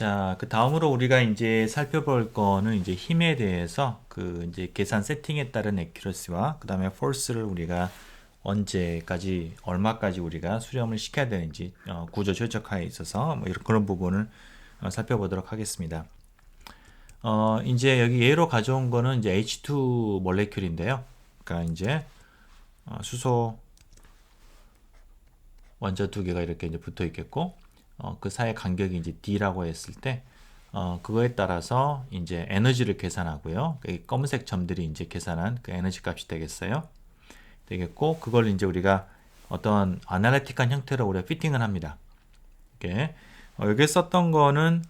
자, 그 다음으로 우리가 이제 살펴볼 거는 이제 힘에 대해서 그 이제 계산 세팅에 따른 액큐러시와 그 다음에 force를 우리가 언제까지 얼마까지 우리가 수렴을 시켜야 되는지 구조 최적화에 있어서 뭐 이런 그런 부분을 살펴보도록 하겠습니다. 이제 여기 예로 가져온 거는 이제 H2 몰레큘인데요. 그러니까 이제 수소 원자 두 개가 이렇게 이제 붙어 있겠고 그 사이 간격이 이제 D라고 했을 때 그거에 따라서 이제 에너지를 계산하고요. 그 검은색 점들이 이제 계산한 그 에너지 값이 되겠고 그걸 이제 우리가 어떤 아날리틱한 형태로 우리가 피팅을 합니다. 이렇게 여기 썼던 거는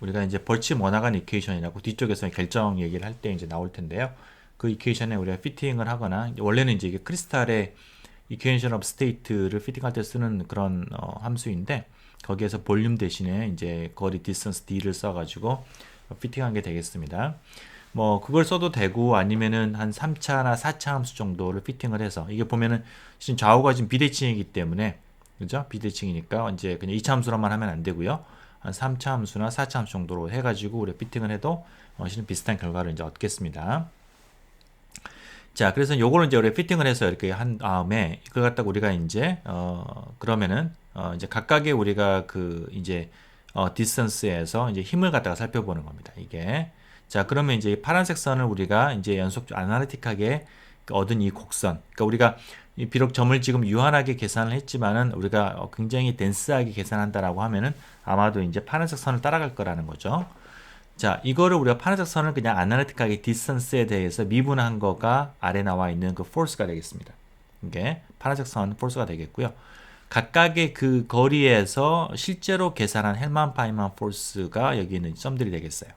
우리가 이제 벌치 모나간 이퀘이션이라고 뒤쪽에서 결정 얘기를 할 때 이제 나올 텐데요. 그 이퀘이션에 우리가 피팅을 하거나 원래는 이제 이게 크리스탈의 이퀘이션 오브 스테이트를 피팅할 때 쓰는 그런 함수인데 거기에서 볼륨 대신에 이제 거리 디스턴스 d를 써가지고 피팅한 게 되겠습니다. 뭐 그걸 써도 되고 아니면은 한 3차나 4차 함수 정도를 피팅을 해서 이게 보면은 지금 좌우가 지금 비대칭이기 때문에 그죠? 비대칭이니까 이제 그냥 2차 함수로만 하면 안 되고요. 한 3차 함수나 4차 함수 정도로 해가지고 우리 피팅을 해도 실은 비슷한 결과를 이제 얻겠습니다. 자, 그래서 요거를 이제 우리 피팅을 해서 이렇게 한 다음에 그걸 갖다가 우리가 이제 그러면은 이제 각각의 우리가 그 이제 디스턴스에서 이제 힘을 갖다가 살펴보는 겁니다. 이게 자, 그러면 이제 파란색 선을 우리가 이제 연속 아날리틱하게 얻은 이 곡선. 그러니까 우리가 비록 점을 지금 유한하게 계산을 했지만은 우리가 굉장히 덴스하게 계산한다라고 하면은 아마도 이제 파란색 선을 따라갈 거라는 거죠. 자, 이거를 우리가 파란색 선을 그냥 아날리틱하게 디스턴스에 대해서 미분한 거가 아래 나와 있는 그 force가 되겠습니다. 이게 파란색 선 force가 되겠고요. 각각의 그 거리에서 실제로 계산한 헬만 파이만 force가 여기 있는 점들이 되겠어요.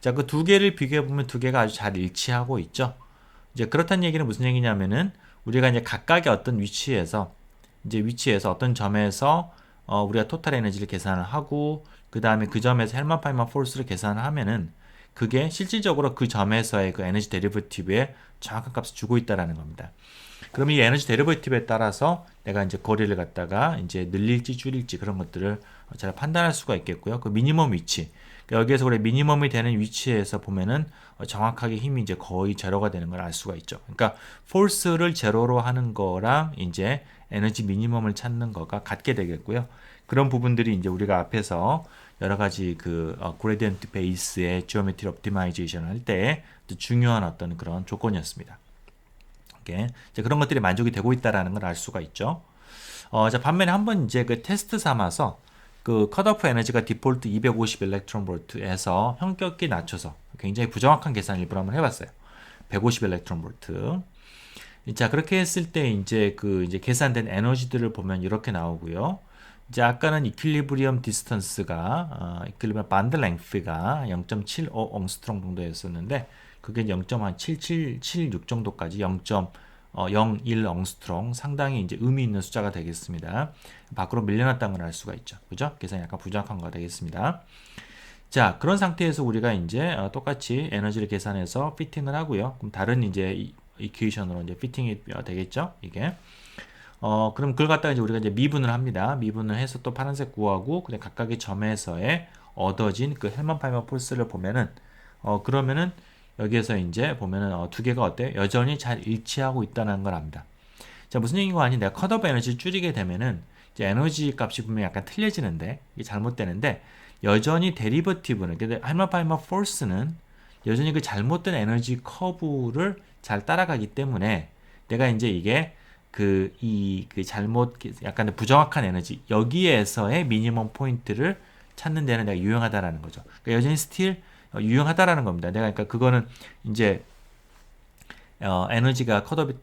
자, 그 두 개를 비교해 보면 두 개가 아주 잘 일치하고 있죠. 이제 그렇다는 얘기는 무슨 얘기냐면은 우리가 이제 각각의 어떤 위치에서 어떤 점에서 우리가 토탈 에너지를 계산을 하고 그 다음에 그 점에서 헬만 파이만 포스를 계산을 하면은 그게 실질적으로 그 점에서의 그 에너지 데리버티브에 정확한 값을 주고 있다라는 겁니다. 그럼 이 에너지 데리버티브에 따라서 내가 이제 거리를 갖다가 이제 늘릴지 줄일지 그런 것들을 잘 판단할 수가 있겠고요. 그 미니멈 위치. 여기에서 우리 미니멈이 되는 위치에서 보면은 정확하게 힘이 이제 거의 제로가 되는 걸 알 수가 있죠. 그러니까 force를 제로로 하는 거랑 이제 에너지 미니멈을 찾는 거가 같게 되겠고요. 그런 부분들이 이제 우리가 앞에서 여러 가지 그 그레디언트 베이스의 지오메트리 옵티마이제이션을 할 때 중요한 어떤 그런 조건이었습니다. 이제 그런 것들이 만족이 되고 있다라는 걸 알 수가 있죠. 자, 반면에 한번 이제 그 테스트 삼아서 그 컷오프 에너지가 디폴트 250 일렉트론 볼트에서 현격히 낮춰서 굉장히 부정확한 계산을 일부러 한번 해봤어요. 150 일렉트론 볼트. 자, 그렇게 했을 때 이제 이제 계산된 에너지들을 보면 이렇게 나오고요. 이제 아까는 이퀄리브리엄 디스턴스가 이퀄리브리엄 반드 랭스가 0.75 옹스트롱 정도였었는데 그게 0.7776 정도까지 0.01 옹스트롱 상당히 이제 의미 있는 숫자가 되겠습니다. 밖으로 밀려났다는 걸 알 수가 있죠. 그죠? 계산이 약간 부정확한 거가 되겠습니다. 자, 그런 상태에서 우리가 이제 똑같이 에너지를 계산해서 피팅을 하고요. 그럼 다른 이제 이퀘이션으로 이제 피팅이 되겠죠? 이게. 그럼 그걸 갖다가 이제 우리가 이제 미분을 합니다. 미분을 해서 또 파란색 구하고 그냥 각각의 점에서의 얻어진 그 헬만 파이만 폴스를 보면은 그러면은 여기에서 이제 보면은 두 개가 어때요? 여전히 잘 일치하고 있다는 걸 압니다. 자, 무슨 얘기가 아니 내가 컷오프 에너지를 줄이게 되면은 이제 에너지 값이 분명히 약간 틀려지는데 이게 잘못되는데 여전히 데리버티브는 헬만 파이만 폴스는 여전히 그 잘못된 에너지 커브를 잘 따라가기 때문에 내가 이제 이게 그 잘못 약간 부정확한 에너지 여기에서의 미니멈 포인트를 찾는 데는 내가 유용하다라는 거죠. 그러니까 여전히 스틸 유용하다라는 겁니다. 내가 그러니까 그거는 이제 에너지가 컷업이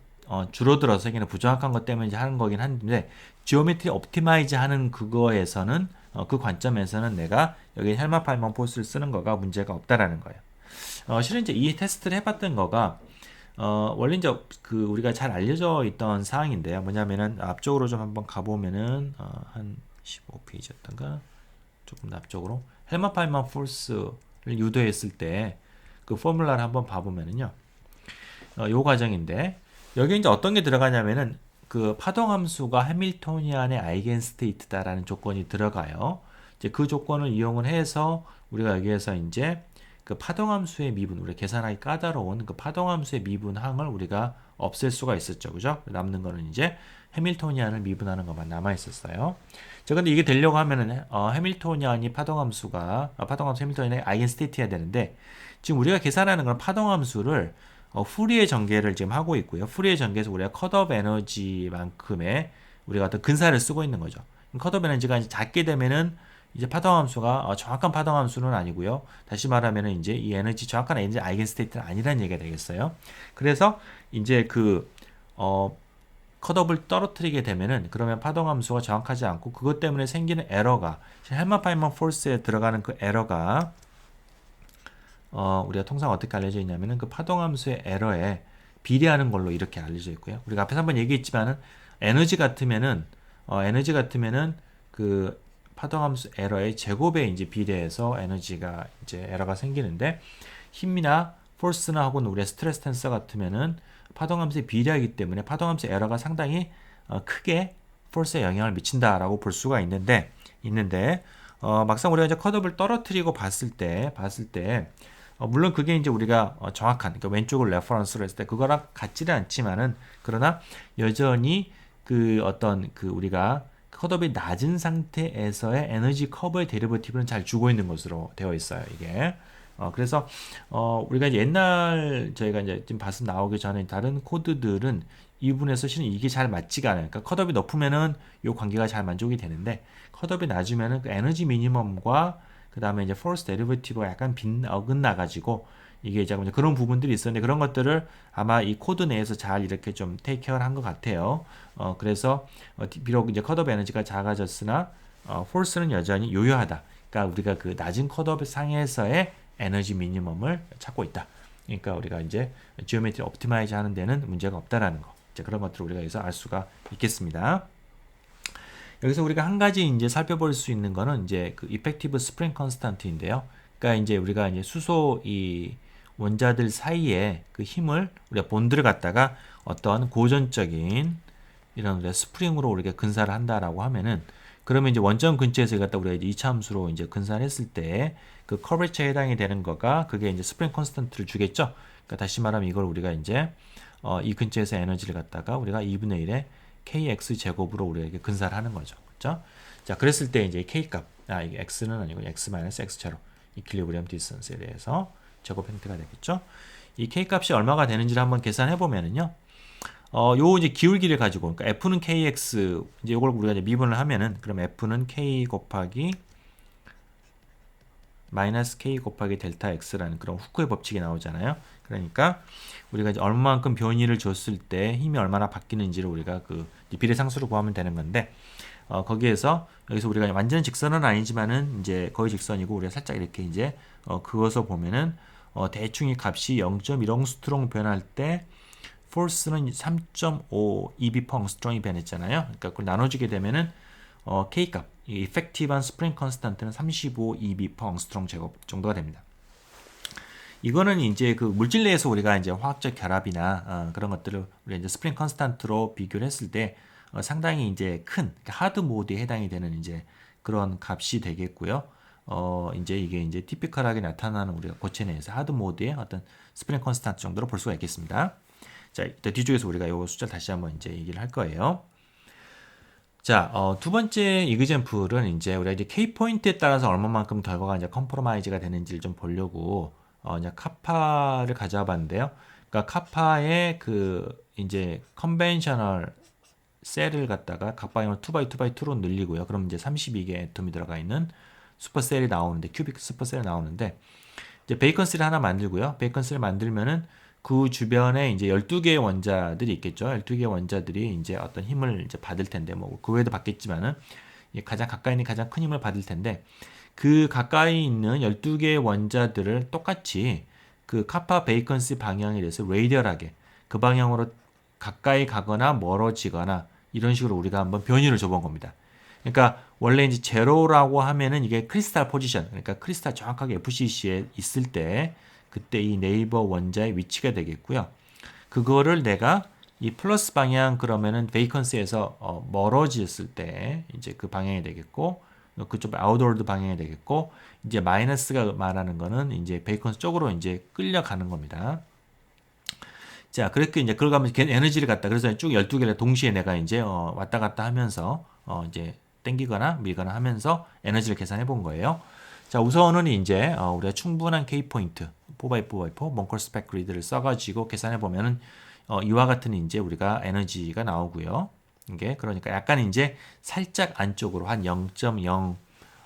줄어들어서 이게 부정확한 것 때문에 이제 하는 거긴 한데 지오메트리 옵티마이즈 하는 그거에서는 그 관점에서는 내가 여기 헬만 파이먼 포스를 쓰는 거가 문제가 없다라는 거예요. 실은 이제 이 테스트를 해봤던 거가 원래 이제 그 우리가 잘 알려져 있던 사항인데요. 뭐냐면은 앞쪽으로 좀 한번 가보면은 한 15페이지였던가 조금 더 앞쪽으로 헬만 파이먼 포스를 유도했을 때 그 포뮬라를 한번 봐보면은요. 요 과정인데 여기 이제 어떤 게 들어가냐면은 그 파동 함수가 해밀토니안의 아이겐 스테이트다라는 조건이 들어가요. 이제 그 조건을 이용을 해서 우리가 여기에서 이제 그 파동함수의 미분, 우리 계산하기 까다로운 그 파동함수의 미분항을 우리가 없앨 수가 있었죠. 그죠? 남는 거는 이제 해밀토니안을 미분하는 것만 남아 있었어요. 자, 근데 이게 되려고 하면은 해밀토니안이 파동함수 해밀토니안의 아이겐스테이트여야 되는데 지금 우리가 계산하는 건 파동함수를 후리에 전개를 지금 하고 있고요. 후리에 전개에서 우리가 컷업 에너지만큼의 우리가 어떤 근사를 쓰고 있는 거죠. 컷업 에너지가 이제 작게 되면은 이제 파동함수가 정확한 파동함수는 아니고요. 다시 말하면은 이제 이 에너지 정확한 에너지 아이겐스테이트는 아니라는 얘기가 되겠어요. 그래서 이제 컷업을 떨어뜨리게 되면은 그러면 파동함수가 정확하지 않고 그것 때문에 생기는 에러가 헬머파인먼 포스에 들어가는 그 에러가 우리가 통상 어떻게 알려져 있냐면은 그 파동함수의 에러에 비례하는 걸로 이렇게 알려져 있고요. 우리가 앞에서 한번 얘기했지만은 에너지 같으면은 그 파동함수 에러의 제곱에 이제 비례해서 에너지가 이제 에러가 생기는데 힘이나 포스나 혹은 우리의 스트레스 텐서 같으면은 파동함수에 비례하기 때문에 파동함수 에러가 상당히 크게 포스에 영향을 미친다라고 볼 수가 있는데 막상 우리가 이제 컷업을 떨어뜨리고 봤을 때 물론 그게 이제 우리가 정확한 그러니까 왼쪽을 레퍼런스로 했을 때 그거랑 같지는 않지만은 그러나 여전히 우리가 컷업이 낮은 상태에서의 에너지 커브의 데리버티브는 잘 주고 있는 것으로 되어 있어요. 이게 그래서 우리가 이제 옛날 저희가 이제 지금 봤음 나오기 전에 다른 코드들은 이 부분에서 실은 이게 잘 맞지가 않아요. 그러니까 컷업이 높으면은 이 관계가 잘 만족이 되는데 컷업이 낮으면은 그 에너지 미니멈과 그 다음에 이제 포스 데리버티브가 약간 어긋나 가지고 이게 이제 그런 부분들이 있었는데 그런 것들을 아마 이 코드 내에서 잘 이렇게 좀 테이크케어를 한 것 같아요. 그래서 비록 이제 컷업 에너지가 작아졌으나 포스는 여전히 요요하다. 그러니까 우리가 그 낮은 컷업 상에서의 에너지 미니멈을 찾고 있다. 그러니까 우리가 이제 지오메트리 옵티마이즈 하는 데는 문제가 없다라는 거. 이제 그런 것들을 우리가 여기서 알 수가 있겠습니다. 여기서 우리가 한 가지 이제 살펴볼 수 있는 거는 이제 그 이펙티브 스프링 컨스탄트인데요. 그러니까 이제 우리가 이제 수소 이 원자들 사이에 그 힘을 우리가 본드를 갖다가 어떤 고전적인 이런 스프링으로 우리가 근사를 한다라고 하면은 그러면 이제 원점 근처에서 갖다 우리가 이제 이차함수로 이제 근사를 했을 때 그 커버처에 해당이 되는 거가 그게 이제 스프링 컨스턴트를 주겠죠. 그러니까 다시 말하면 이걸 우리가 이제 이 근처에서 에너지를 갖다가 우리가 2분의 1의 kx 제곱으로 우리가 이렇게 근사를 하는 거죠. 그렇죠? 자, 그랬을 때 이제 k 값, 이게 x는 아니고 x-x제로 이퀄리브리엄 디스턴스에 대해서 제곱 형태가 되겠죠. 이 k 값이 얼마가 되는지를 한번 계산해 보면은요. 요 이제 기울기를 가지고 그러니까 f는 kx 이제 요걸 우리가 이제 미분을 하면은 그럼 f는 k 곱하기 마이너스 k 곱하기 델타 x라는 그런 후크의 법칙이 나오잖아요. 그러니까 우리가 이제 얼마만큼 변이를 줬을 때 힘이 얼마나 바뀌는지를 우리가 그 비례상수로 구하면 되는 건데 거기에서 여기서 우리가 완전 직선은 아니지만은 이제 거의 직선이고 우리가 살짝 이렇게 이제 그것을 보면은 대충 이 값이 0.1옹스트롱 변할 때 포스는 3.5 EB per 옹스트롱이 변했잖아요. 그러니까 그걸 나눠주게 되면은 K 값, 이 effective한 스프링 컨스탄트는 35 EB per 옹스트롱 제곱 정도가 됩니다. 이거는 이제 그 물질 내에서 우리가 이제 화학적 결합이나 그런 것들을 우리가 이제 스프링 컨스탄트로 비교를 했을 때 상당히 이제 큰 하드 모드에 해당이 되는 이제 그런 값이 되겠고요. 이제 이게 이제 티피컬하게 나타나는 우리가 고체 내에서 하드 모드의 어떤 스프링 컨스탄트 정도로 볼 수가 있겠습니다. 자, 일단 뒤쪽에서 우리가 요 숫자 다시 한번 이제 얘기를 할 거예요. 자, 두 번째 이그젬플은 이제 우리가 이제 K 포인트에 따라서 얼마만큼 결과가 이제 컴프로마이즈가 되는지를 좀 보려고 이제 카파를 가져와 봤는데요. 그러니까 카파의 그 이제 컨벤셔널 셀을 갖다가 각 방향으로 2x2x2로 늘리고요. 그럼 이제 32개 애톰이 들어가 있는 슈퍼셀이 나오는데 큐빅 슈퍼셀이 나오는데 이제 베이컨 셀을 하나 만들고요. 베이컨 셀을 만들면은 그 주변에 이제 12개의 원자들이 있겠죠. 12개의 원자들이 이제 어떤 힘을 이제 받을 텐데, 뭐, 그 외에도 받겠지만은, 가장 가까이 있는 가장 큰 힘을 받을 텐데, 그 가까이 있는 12개의 원자들을 똑같이 그 카파 베이컨스 방향에 대해서 레이디얼하게 그 방향으로 가까이 가거나 멀어지거나 이런 식으로 우리가 한번 변이를 줘본 겁니다. 그러니까 원래 이제 제로라고 하면은 이게 크리스탈 포지션, 그러니까 크리스탈 정확하게 FCC에 있을 때 그때 이 네이버 원자의 위치가 되겠고요. 그거를 내가 이 플러스 방향 그러면은 베이컨스에서 멀어졌을 때 이제 그 방향이 되겠고 그쪽 아웃워드 방향이 되겠고, 이제 마이너스가 말하는 거는 이제 베이컨 쪽으로 이제 끌려가는 겁니다. 자, 그렇게 이제 그걸 가면 에너지를 갖다 그래서 쭉 12개를 동시에 내가 이제 왔다 갔다 하면서 이제 땡기거나 밀거나 하면서 에너지를 계산해 본 거예요. 자, 우선은 이제 우리가 충분한 K 포인트 4x4x4 몽컬 스펙 그리드를 써가지고 계산해 보면은 이와 같은 이제 우리가 에너지가 나오고요. 이게 그러니까 약간 이제 살짝 안쪽으로 한 0.0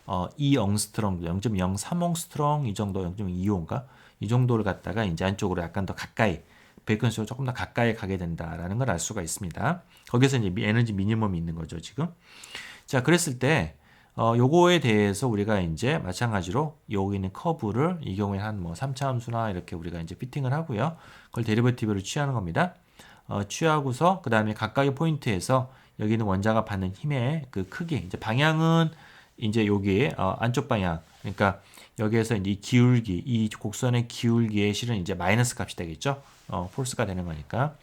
2엉스트롱, 0.03엉스트롱 이 정도, 0.25인가 이 정도를 갖다가 이제 안쪽으로 약간 더 가까이 베이컨수로 조금 더 가까이 가게 된다라는 걸 알 수가 있습니다. 거기서 이제 에너지 미니멈이 있는 거죠, 지금. 자, 그랬을 때 요거에 대해서 우리가 이제 마찬가지로 여기 있는 커브를 이 경우에 한 뭐 3차 함수나 이렇게 우리가 이제 피팅을 하고요. 그걸 데리버티브를 취하는 겁니다. 취하고서 그 다음에 각각의 포인트에서 여기 있는 원자가 받는 힘의 그 크기, 이제 방향은 이제 여기 안쪽 방향, 그러니까 여기에서 이제 이 기울기, 이 곡선의 기울기의 실은 이제 마이너스 값이 되겠죠. 폴스가 되는 거니까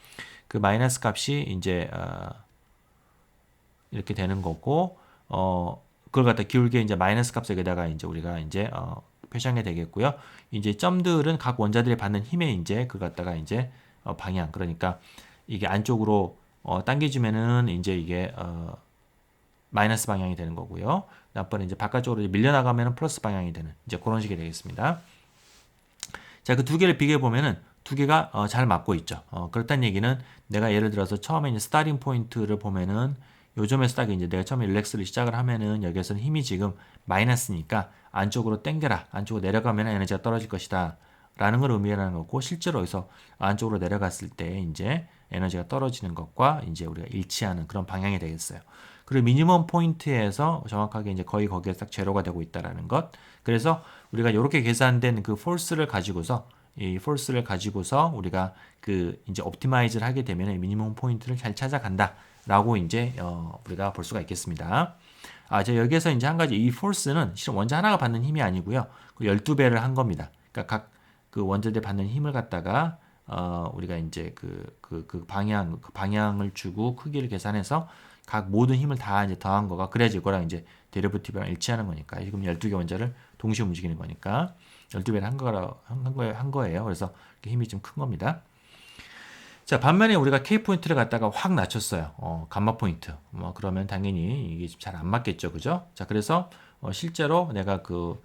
그 마이너스 값이 이제 이렇게 되는 거고, 그걸 갖다 기울기에 이제 마이너스 값에다가 이제 우리가 이제 표시하게 되겠고요. 이제 점들은 각 원자들이 받는 힘에 이제 그걸 갖다가 이제 방향, 그러니까 이게 안쪽으로 당겨주면은 이제 이게 마이너스 방향이 되는 거고요. 나머지 이제 바깥쪽으로 밀려나가면 플러스 방향이 되는 이제 그런 식이 되겠습니다. 자, 그 두 개를 비교해 보면은 두 개가 잘 맞고 있죠. 그렇다는 얘기는 내가 예를 들어서 처음에 이제 스타팅 포인트를 보면은 요점에서 딱 이제 내가 처음에 릴렉스를 시작을 하면은 여기에서는 힘이 지금 마이너스니까 안쪽으로 당겨라, 안쪽으로 내려가면 에너지가 떨어질 것이다 라는 걸 의미하는 거고, 실제로 여기서 안쪽으로 내려갔을 때 이제 에너지가 떨어지는 것과 이제 우리가 일치하는 그런 방향이 되겠어요. 그리고 미니멈 포인트에서 정확하게 이제 거의 거기에 딱 제로가 되고 있다라는 것. 그래서 우리가 이렇게 계산된 그 폴스를 가지고서 이 폴스를 가지고서 우리가 그 이제 옵티마이즈를 하게 되면 미니멈 포인트를 잘 찾아간다라고 이제 우리가 볼 수가 있겠습니다. 자, 여기에서 이제 한 가지 이 폴스는 실은 원자 하나가 받는 힘이 아니고요. 12배를 한 겁니다. 그러니까 각 그 원자들 받는 힘을 갖다가 우리가 이제 그 방향을 주고 크기를 계산해서 각 모든 힘을 다 이제 더한 거가 그래야지 이거랑 이제 데리버티브랑 일치하는 거니까. 지금 12개 원자를 동시에 움직이는 거니까 12배를 한 거예요. 그래서 힘이 좀 큰 겁니다. 자, 반면에 우리가 K 포인트를 갖다가 확 낮췄어요. 감마 포인트. 그러면 당연히 이게 잘 안 맞겠죠. 그죠? 자, 그래서 실제로 내가 그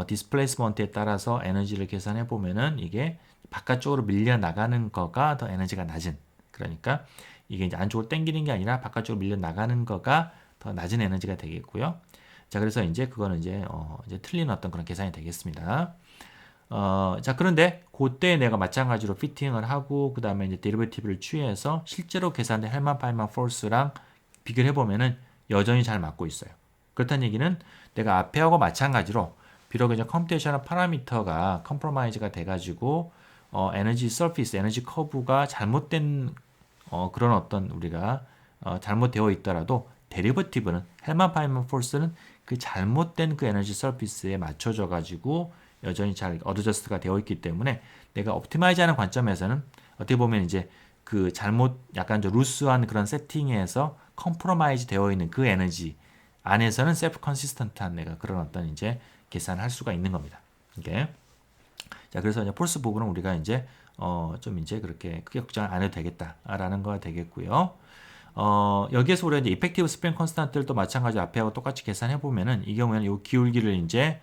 디스플레이스먼트에 따라서 에너지를 계산해 보면은 이게 바깥쪽으로 밀려 나가는 거가 더 에너지가 낮은, 그러니까 이게 이제 안쪽으로 당기는 게 아니라 바깥쪽으로 밀려 나가는 거가 더 낮은 에너지가 되겠고요. 자, 그래서 이제 그거는 이제 틀린 어떤 그런 계산이 되겠습니다. 자, 그런데 그때 내가 마찬가지로 피팅을 하고 그 다음에 이제 데리버티브를 취해서 실제로 계산된 헬만 파이만 폴스랑 비교를 해보면은 여전히 잘 맞고 있어요. 그렇다는 얘기는 내가 앞에 하고 마찬가지로 비록 이제 컴퓨테이셔널 파라미터가 컴프로마이즈가 돼가지고 에너지 서피스, 에너지 커브가 잘못된 그런 어떤 우리가 잘못되어 있더라도 데리버티브는 헬만 파이만 폴스는 그 잘못된 그 에너지 서피스에 맞춰져 가지고 여전히 잘 어드저스트가 되어 있기 때문에 내가 옵티마이즈하는 관점에서는 어떻게 보면 이제 그 잘못 약간 좀 루스한 그런 세팅에서 컴프로마이즈 되어 있는 그 에너지 안에서는 셀프 컨시스턴트한 내가 그런 어떤 이제 계산을 할 수가 있는 겁니다. 이게 자, 그래서 이제 폴스 부분은 우리가 이제 좀 이제 그렇게 크게 걱정 안 해도 되겠다라는 거가 되겠고요. 여기에서 우리가 이제 이펙티브 스프링 컨스탄트를 또 마찬가지 앞에하고 똑같이 계산해 보면은 이 경우에는 이 기울기를 이제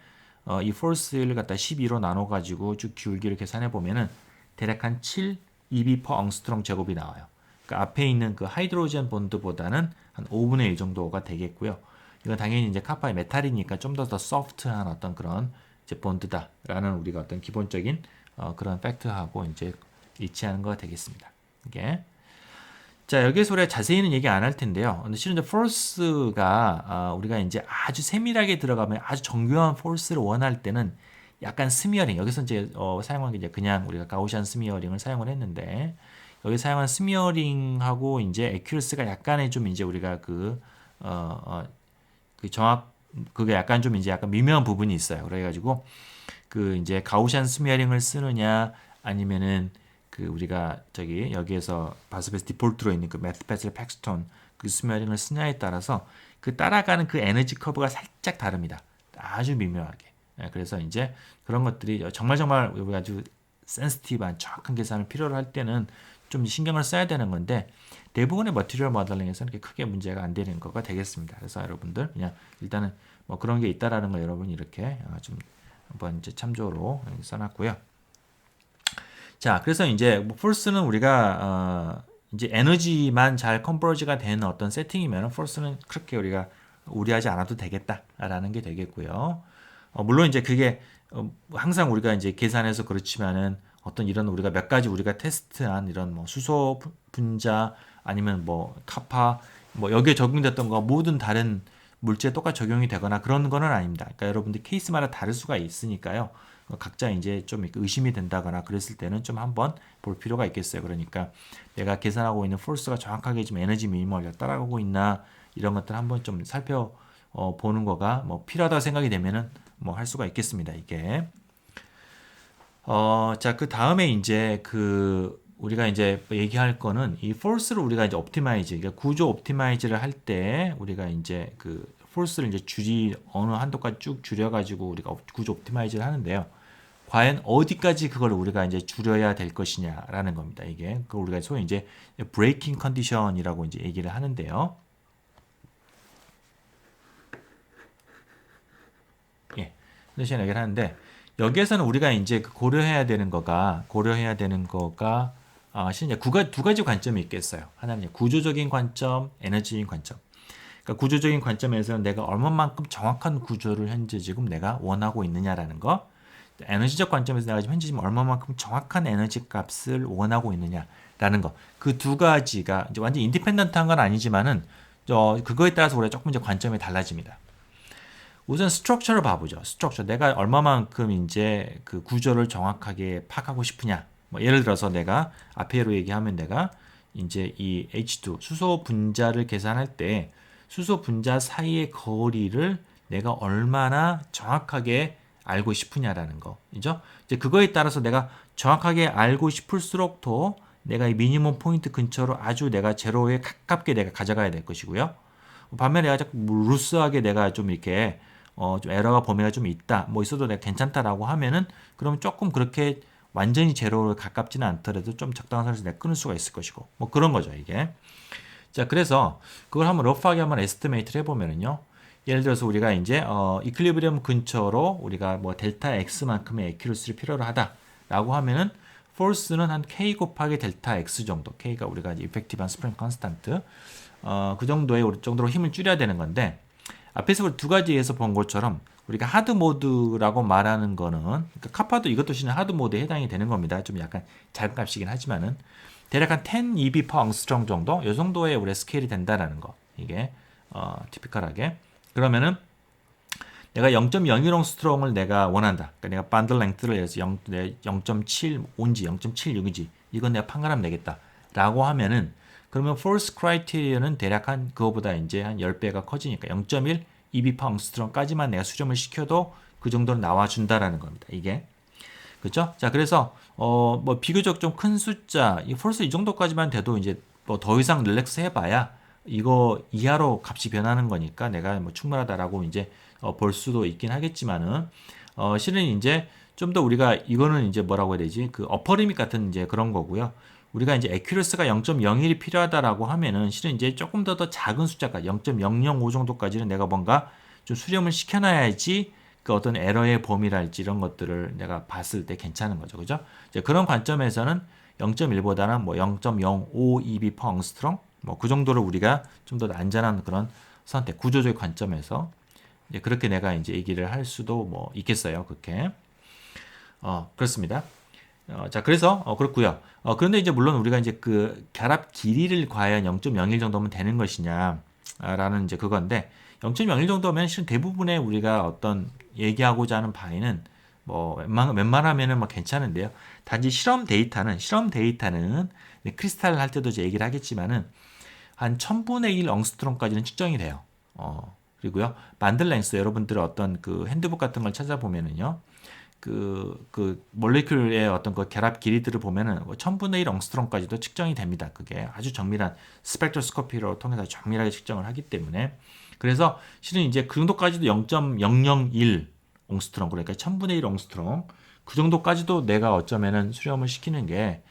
이 포스를 갖다 12로 나눠 가지고 쭉 기울기를 계산해 보면은 대략 한 7 EB per 엉스트롱 제곱이 나와요. 그러니까 앞에 있는 그 하이드로젠 본드보다는 한 5분의 1 정도가 되겠고요. 이건 당연히 이제 카파의 메탈이니까 좀 더 소프트한 어떤 그런 이제 본드다라는 우리가 어떤 기본적인 그런 팩트하고 이제 일치하는 거가 되겠습니다. 이게 자, 여기에서 우리가 자세히는 얘기 안 할 텐데요. 근데 실은 이제 폴스가 우리가 이제 아주 세밀하게 들어가면 아주 정교한 폴스를 원할 때는 약간 스미어링, 여기서 이제 사용한 게 이제 그냥 우리가 가우시안 스미어링을 사용을 했는데, 여기 사용한 스미어링하고 이제 에큐러스가 약간의 좀 이제 우리가 그 그게 약간 좀 이제 약간 미묘한 부분이 있어요. 그래가지고 그 이제 가우시안 스미어링을 쓰느냐 아니면은 그 우리가 저기 여기에서 바스베스 디폴트로 있는 그 매트패슬 팩스톤 그 스미어링을 쓰냐에 따라서 그 따라가는 그 에너지 커브가 살짝 다릅니다. 아주 미묘하게. 예, 그래서 이제 그런 것들이 정말 우리가 아주 센시티브한 정확한 계산을 필요로 할 때는 좀 신경을 써야 되는 건데 대부분의 머티리얼 모델링에서는 그렇게 크게 문제가 안 되는 거가 되겠습니다. 그래서 여러분들 그냥 일단은 뭐 그런 게 있다라는 거 여러분 이렇게 좀 한번 이제 참조로 써놨고요. 자, 그래서 이제 뭐 폴스는 우리가 이제 에너지만 잘 컨버지가 되는 어떤 세팅이면 폴스는 그렇게 우리가 우려하지 않아도 되겠다라는 게 되겠고요. 물론 이제 그게 항상 우리가 이제 계산해서 그렇지만은 어떤 이런 우리가 몇 가지 우리가 테스트한 이런 뭐 수소 분자 아니면 뭐 카파 뭐 여기에 적용됐던 거 모든 다른 물질에 똑같이 적용이 되거나 그런 거는 아닙니다. 그러니까 여러분들 케이스마다 다를 수가 있으니까요. 각자 이제 좀 의심이 된다거나 그랬을 때는 좀 한번 볼 필요가 있겠어요. 그러니까 내가 계산하고 있는 포스가 정확하게 지금 에너지 미니멈을 따라가고 있나 이런 것들 한번 좀 살펴보는 거가 뭐 필요하다고 생각이 되면은 뭐 할 수가 있겠습니다. 이게 자, 그 다음에 이제 우리가 이제 얘기할 거는 이 force를 우리가 이제 옵티마이즈, 그러니까 구조 옵티마이즈를 할 때 우리가 이제 그 force를 이제 어느 한도까지 쭉 줄여가지고 우리가 구조 옵티마이즈를 하는데요. 과연 어디까지 그걸 우리가 이제 줄여야 될 것이냐라는 겁니다. 이게 그 우리가 소위 이제 브레이킹 컨디션이라고 이제 얘기를 하는데요. 예, 컨디션 얘기를 하는데 여기에서는 우리가 이제 고려해야 되는 거가 실은 이제 두 가지 관점이 있겠어요. 하나는 이제 구조적인 관점, 에너지적인 관점. 그러니까 구조적인 관점에서는 내가 얼마만큼 정확한 구조를 현재 지금 내가 원하고 있느냐라는 거. 에너지적 관점에서 내가 지금 현재 지금 얼마만큼 정확한 에너지 값을 원하고 있느냐라는 거. 그 두 가지가 이제 완전 인디펜던트한 건 아니지만은 그거에 따라서 우리가 조금 이제 관점이 달라집니다. 우선 스트럭처를 봐보죠. 스트럭처. 내가 얼마만큼 이제 그 구조를 정확하게 파악하고 싶으냐. 뭐 예를 들어서 내가 앞에로 얘기하면 내가 이제 이 H2 수소 분자를 계산할 때 수소 분자 사이의 거리를 내가 얼마나 정확하게 알고 싶으냐라는 거죠. 이제 그거에 따라서 내가 정확하게 알고 싶을수록 더 내가 이 미니멈 포인트 근처로 아주 내가 제로에 가깝게 내가 가져가야 될 것이고요. 반면에 내가 자꾸 루스하게 내가 좀 이렇게 좀 에러가 범위가 좀 있다. 뭐 있어도 내가 괜찮다라고 하면은 그러면 조금 그렇게 완전히 제로를 가깝지는 않더라도 좀 적당한 선에서 내가 끊을 수가 있을 것이고 뭐 그런 거죠 이게. 자, 그래서 그걸 한번 러프하게 한번 에스티메이트를 해보면은요. 예를 들어서 우리가 이제 이퀄리브리엄 근처로 우리가 뭐 델타 x만큼의 에큐러시를 필요로 하다라고 하면은 포스는 한 k 곱하기 델타 x 정도. k가 우리가 이펙티브한 스프링 컨스탄트 그 정도로 힘을 줄여야 되는 건데 앞에서 우리 두 가지에서 본 것처럼 우리가 하드 모드라고 말하는 거는 그러니까 카파도 이것도 실은 하드 모드에 해당이 되는 겁니다. 좀 약간 작은 값이긴 하지만은 대략 한 10 EV per angstrom 정도 이 정도의 우리 스케일이 된다라는 거. 이게 티피컬하게 그러면은 내가 0.01 옹스트롱을 내가 원한다. 그러니까 내가 반들 랭스를 해서 0.75인지 0.76인지 이건 내가 판가름 내겠다라고 하면은 그러면 force criteria는 대략 한 그거보다 이제 한 10배가 커지니까 0.1 EV per angstrom까지만 내가 수렴을 시켜도 그 정도는 나와준다라는 겁니다. 이게 그렇죠? 자, 그래서 뭐 비교적 좀 큰 숫자, 이 force 이 정도까지만 돼도 이제 뭐 더 이상 릴렉스 해봐야 이거 이하로 값이 변하는 거니까 내가 뭐 충분하다라고 이제 볼 수도 있긴 하겠지만은 실은 이제 좀 더 우리가 이거는 이제 뭐라고 해야 되지? 그 어퍼 리밋 같은 이제 그런 거고요. 우리가 이제 에큐러스가 0.01이 필요하다라고 하면은 실은 이제 조금 더 작은 숫자까지 0.005 정도까지는 내가 뭔가 좀 수렴을 시켜놔야지 그 어떤 에러의 범위랄지 이런 것들을 내가 봤을 때 괜찮은 거죠. 그죠? 이제 그런 관점에서는 0.1보다는 뭐 0.05 EV per angstrom 뭐 그 정도를 우리가 좀 더 안전한 그런 선택, 구조적 관점에서 이제 그렇게 내가 이제 얘기를 할 수도 뭐 있겠어요. 그렇게. 그렇습니다. 자, 그래서 그렇고요. 그런데 이제 물론 우리가 이제 그 결합 길이를 과연 0.01 정도면 되는 것이냐 라는 이제 그건데 0.01 정도면 실은 대부분의 우리가 어떤 얘기하고자 하는 바에는 뭐 웬만하면은 뭐 괜찮은데요. 단지 실험 데이터는 크리스탈을 할 때도 이제 얘기를 하겠지만은 한 1000분의 1 엉스트롬까지는 측정이 돼요. 그리고요. 반들 랭스 여러분들 어떤 그 핸드북 같은 걸 찾아보면은요. 그 몰레큘의 어떤 그 결합 길이들을 보면은 1000분의 1 엉스트롬까지도 측정이 됩니다. 그게 아주 정밀한 스펙트로스코피로 통해서 정밀하게 측정을 하기 때문에 그래서 실은 이제 그 정도까지도 0.001 옹스트롱, 그러니까 1000분의 1 옹스트롱 그 정도까지도 내가 어쩌면은 수렴을 시키는 게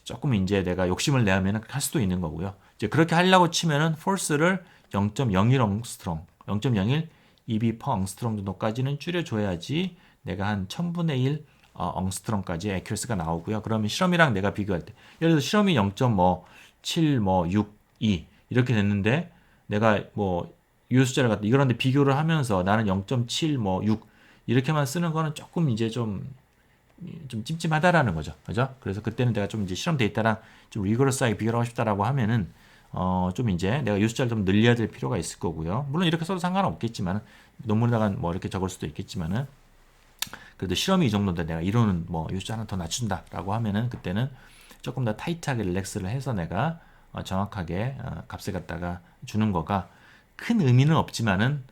조금 이제 내가 욕심을 내면 할 수도 있는 거고요. 이제 그렇게 하려고 치면은 포스를 0.01 옹스트롱, 0.01 EB per 옹스트롱 정도까지는 줄여줘야지 내가 한 1000분의 1 옹스트롱까지 에큐러스가 나오고요. 그러면 실험이랑 내가 비교할 때, 예를 들어 실험이 0.7, 6, 2 이렇게 됐는데 내가 뭐 유효 숫자를 갖다 이거런데 비교를 하면서 나는 0.7, 6 이렇게만 쓰는 거는 조금 이제 좀 찜찜하다라는 거죠. 그죠? 그래서 그때는 내가 좀 이제 실험 데이터랑 좀 리거러스하게 비교를 하고 싶다라고 하면은 좀 이제 내가 요 숫자를 좀 늘려야 될 필요가 있을 거고요. 물론 이렇게 써도 상관은 없겠지만 논문에다가 뭐 이렇게 적을 수도 있겠지만은 그래도 실험이 이 정도인데 내가 이론은 뭐 요 숫자 하나 더 낮춘다라고 하면은 그때는 조금 더 타이트하게 릴렉스를 해서 내가 정확하게 값을 갖다가 주는 거가 큰 의미는 없지만은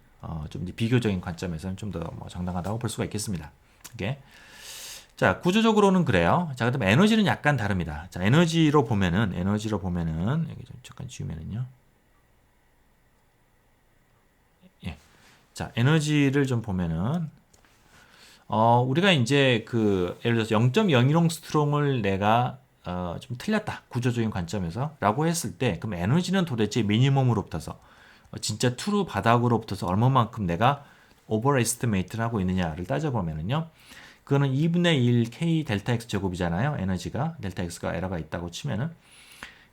좀 이제 비교적인 관점에서는 좀 더 뭐 정당하다고 볼 수가 있겠습니다. 이게 자, 구조적으로는 그래요. 자, 그다음에 에너지는 약간 다릅니다. 자, 에너지로 보면은 여기 좀 잠깐 지우면은요. 예. 자, 에너지를 좀 보면은 우리가 이제 그 예를 들어서 0.01옹스트롱을 내가 좀 틀렸다. 구조적인 관점에서라고 했을 때 그럼 에너지는 도대체 미니멈으로 붙어서 진짜 트루 바닥으로 붙어서 얼마만큼 내가 오버 에스티메이트를 하고 있느냐를 따져보면은요. 그거는 2분의 1 K 델타 X 제곱이잖아요. 에너지가 델타 X가 에러가 있다고 치면은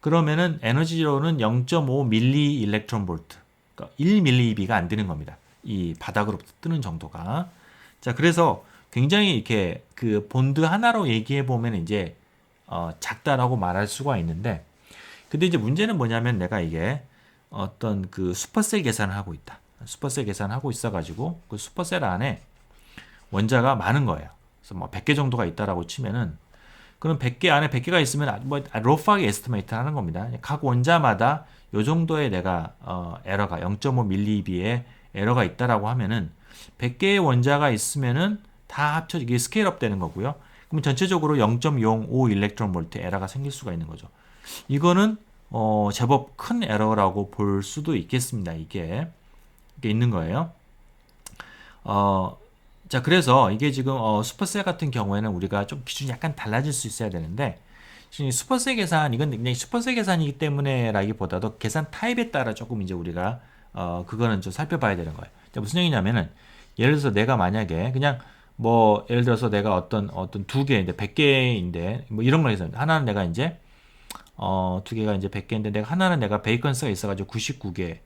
그러면은 에너지로는 0.5 밀리 일렉트론 볼트, 그러니까 1 밀리비가 안 되는 겁니다. 이 바닥으로부터 뜨는 정도가. 자, 그래서 굉장히 이렇게 그 본드 하나로 얘기해 보면 이제 작다라고 말할 수가 있는데, 근데 이제 문제는 뭐냐면 내가 이게 어떤 그 슈퍼셀 계산을 하고 있다. 슈퍼셀 계산을 하고 있어가지고 그 슈퍼셀 안에 원자가 많은 거예요. 그래서 뭐 100개 정도가 있다라고 치면은 그럼 100개 안에 100개가 있으면 뭐 러프하게 에스티메이트 하는 겁니다. 각 원자마다 요 정도의 내가 에러가 0.5 밀리비의 에러가 있다라고 하면은 100개의 원자가 있으면은 다 합쳐 이게 스케일업 되는 거고요. 그럼 전체적으로 0.05 일렉트론 볼트 에러가 생길 수가 있는 거죠. 이거는 제법 큰 에러라고 볼 수도 있겠습니다. 이게 있는 거예요. 자, 그래서 이게 지금 슈퍼셀 같은 경우에는 우리가 좀 기준이 약간 달라질 수 있어야 되는데 슈퍼셀 계산 이건 그냥 슈퍼셀 계산이기 때문에라기보다도 계산 타입에 따라 조금 이제 우리가 그거는 좀 살펴봐야 되는 거예요. 자, 무슨 얘기냐면은 예를 들어서 내가 만약에 그냥 뭐 예를 들어서 내가 어떤 두 개인데 100개인데 뭐 이런 걸 해서 하나는 내가 이제 두 개가 이제 100개인데 내가 하나는 내가 베이컨스가 있어가지고 99개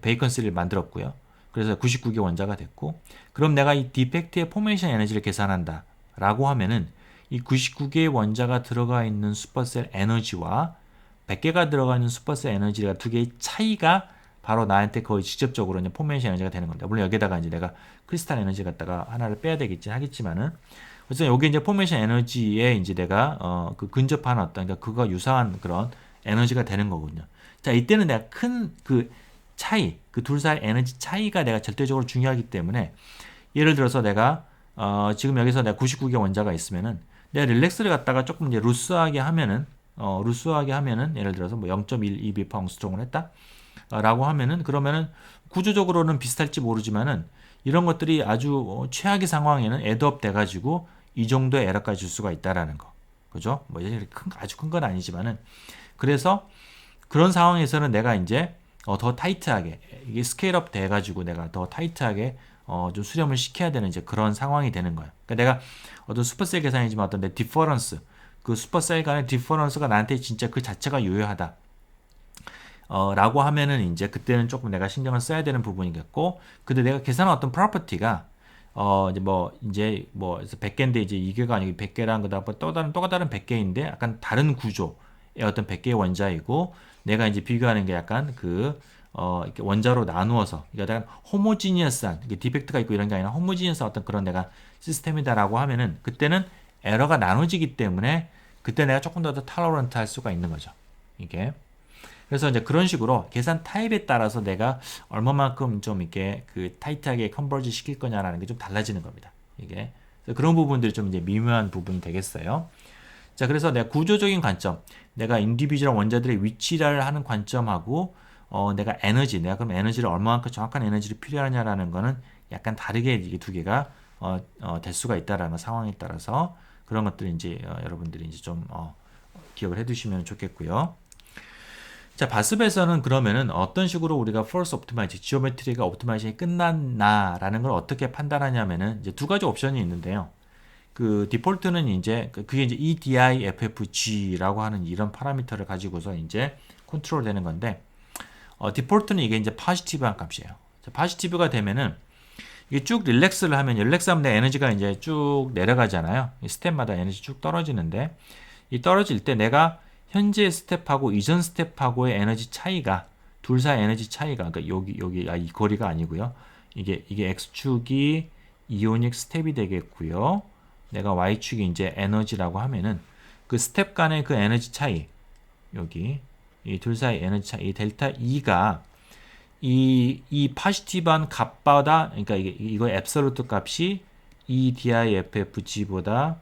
베이컨스를 만들었고요. 그래서 99개 원자가 됐고 그럼 내가 이 디펙트의 포메이션 에너지를 계산한다 라고 하면은 이 99개의 원자가 들어가 있는 슈퍼셀 에너지와 100개가 들어가 있는 슈퍼셀 에너지가 두 개의 차이가 바로 나한테 거의 직접적으로 이제 포메이션 에너지가 되는 겁니다. 물론 여기다가 이제 내가 크리스탈 에너지 갖다가 하나를 빼야 되겠긴 하겠지만은 그래서 여기 이제 포메이션 에너지에 이제 내가 그 근접한 어떤 그러니까 그거 유사한 그런 에너지가 되는 거거든요. 자, 이때는 내가 큰 그 차이, 그 둘 사이 에너지 차이가 내가 절대적으로 중요하기 때문에 예를 들어서 내가 지금 여기서 내가 99개 원자가 있으면은 내가 릴렉스를 갖다가 조금 이제 루스하게 하면은 예를 들어서 뭐 0.1 EB per 옹스트롱을 했다 라고 하면은 그러면은 구조적으로는 비슷할지 모르지만은 이런 것들이 아주 최악의 상황에는 애드업 돼가지고 이 정도의 에러까지 줄 수가 있다라는 거, 그죠? 뭐 아주 큰 건 아니지만은 그래서 그런 상황에서는 내가 이제 더 타이트하게 이게 스케일업 돼가지고 내가 더 타이트하게 좀 수렴을 시켜야 되는 이제 그런 상황이 되는 거예요. 그러니까 내가 어떤 슈퍼셀 계산이지만 어떤 내 디퍼런스 그 슈퍼셀 간의 디퍼런스가 나한테 진짜 그 자체가 유효하다. 라고 하면은 이제 그때는 조금 내가 신경을 써야 되는 부분이겠고, 근데 내가 계산한 어떤 프로퍼티가 이제 뭐 100개인데 이제 이게가 아니고 100개랑 그다음 또 다른 100개인데 약간 다른 구조의 어떤 100개의 원자이고 내가 이제 비교하는 게 약간 이렇게 원자로 나누어서 그러니까 약간 호모지니어스한 디펙트가 있고 이런 게 아니라 호모지니어스한 어떤 그런 내가 시스템이다라고 하면은 그때는 에러가 나눠지기 때문에 그때 내가 조금 더 톨러런트 할 수가 있는 거죠. 이게. 그래서 이제 그런 식으로 계산 타입에 따라서 내가 얼마만큼 좀 이렇게 그 타이트하게 컨버지 시킬 거냐라는 게 좀 달라지는 겁니다. 이게. 그런 부분들이 좀 이제 미묘한 부분이 되겠어요. 자, 그래서 내가 구조적인 관점, 내가 인디비주얼 원자들의 위치를 하는 관점하고 내가 내가 그럼 에너지를 얼마만큼 정확한 에너지를 필요하냐라는 거는 약간 다르게 이게 두 개가 될 수가 있다라는 상황에 따라서 그런 것들 이제 여러분들이 이제 좀 기억을 해두시면 좋겠고요. 자, 바습에서는 그러면은 어떤 식으로 우리가 force optimize, 지오메트리가 옵티마이제이션이 끝났나라는 걸 어떻게 판단하냐면은 이제 두 가지 옵션이 있는데요. 그 디폴트는 이제 그게 이제 EDIFFG라고 하는 이런 파라미터를 가지고서 이제 컨트롤 되는 건데 디폴트는 이게 이제 포지티브한 값이에요. 포지티브가 되면은 이게 쭉 릴렉스를 하면 릴렉스하면 내 에너지가 이제 쭉 내려가잖아요. 이 스텝마다 에너지 쭉 떨어지는데 이 떨어질 때 내가 현재 스텝하고 이전 스텝하고의 에너지 차이가 둘 사이 에너지 차이가 그러니까 여기 이 거리가 아니고요. 이게 x축이 이오닉 스텝이 되겠고요. 내가 y축이 이제 에너지라고 하면은 그 스텝 간의 그 에너지 차이 여기 이 둘 사이 에너지 차이 이 델타 E가 이 포지티브한 값보다 그러니까 이거 앱솔루트 값이 EDIFFG보다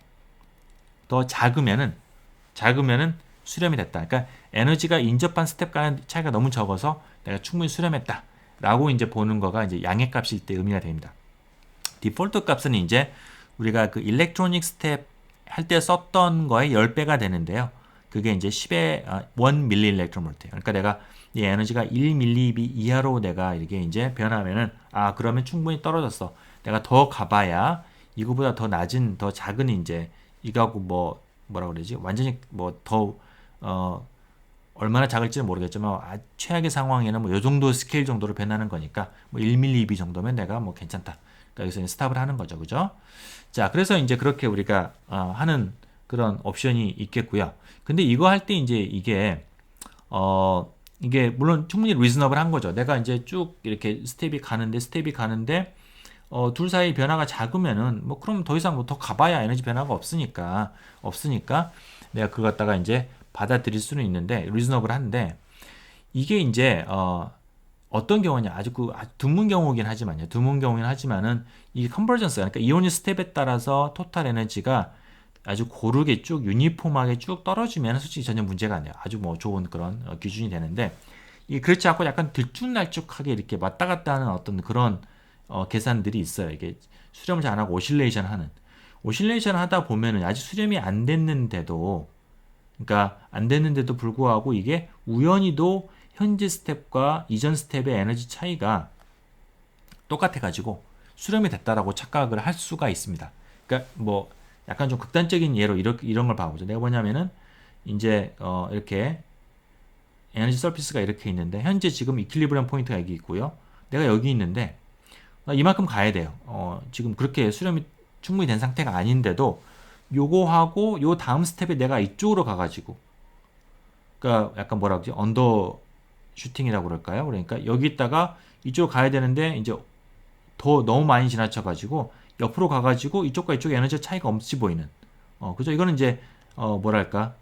더 작으면은 수렴이 됐다. 그러니까 에너지가 인접한 스텝 간의 차이가 너무 적어서 내가 충분히 수렴했다. 라고 이제 보는 거가 이제 양의 값일 때 의미가 됩니다. 디폴트 값은 이제 우리가 그 일렉트로닉 스텝 할 때 썼던 거의 10배가 되는데요. 그게 이제 10의 1밀리 일렉트로볼트예요. 그러니까 내가 이 에너지가 1밀리비 이하로 내가 이렇게 이제 변하면은 그러면 충분히 떨어졌어. 내가 더 가봐야 이거보다 더 낮은 더 작은 이제 이거하고 뭐라 그러지? 완전히 더 얼마나 작을지는 모르겠지만 최악의 상황에는 요 정도 스케일 정도로 변하는 거니까 1밀리비 정도면 내가 괜찮다. 그러니까 여기서 스탑을 하는 거죠. 그죠? 자, 그래서 이제 그렇게 우리가 하는 그런 옵션이 있겠고요. 근데 이거 할 때 이제 이게 물론 충분히 리즈너블한 거죠. 내가 이제 쭉 이렇게 스텝이 가는데 둘 사이 변화가 작으면은 그럼 더 이상 더 가봐야 에너지 변화가 없으니까 내가 그거 갖다가 이제 받아들일 수는 있는데 리즈너블한데 이게 이제 어떤 경우냐 아주 드문 경우긴 하지만은 이 컨버전스 그러니까 이오닉 스텝에 따라서 토탈 에너지가 아주 고르게 쭉 유니폼하게 쭉 떨어지면 솔직히 전혀 문제가 안 돼요. 아주 좋은 그런 기준이 되는데 그렇지 않고 약간 들쭉날쭉하게 이렇게 왔다 갔다 하는 어떤 그런 계산들이 있어요. 이게 수렴을 잘 안 하고 오실레이션 하다 보면은 아직 수렴이 안 됐는데도 불구하고 이게 우연히도 현재 스텝과 이전 스텝의 에너지 차이가 똑같아가지고 수렴이 됐다라고 착각을 할 수가 있습니다. 그러니까 약간 좀 극단적인 예로 이런 걸 봐보죠. 내가 뭐냐면은 이제 이렇게 에너지 서피스가 이렇게 있는데 현재 지금 이퀄리브리엄 포인트가 여기 있고요. 내가 여기 있는데 이만큼 가야 돼요. 지금 그렇게 수렴이 충분히 된 상태가 아닌데도 요거하고 요 다음 스텝에 내가 이쪽으로 가가지고 그러니까 약간 뭐라 그러지? 언더 슈팅이라고 그럴까요? 그러니까 여기 있다가 이쪽으로 가야 되는데 이제 더 너무 많이 지나쳐가지고 옆으로 가가지고 이쪽과 이쪽의 에너지 차이가 없이 보이는 그죠? 이거는 이제 뭐랄까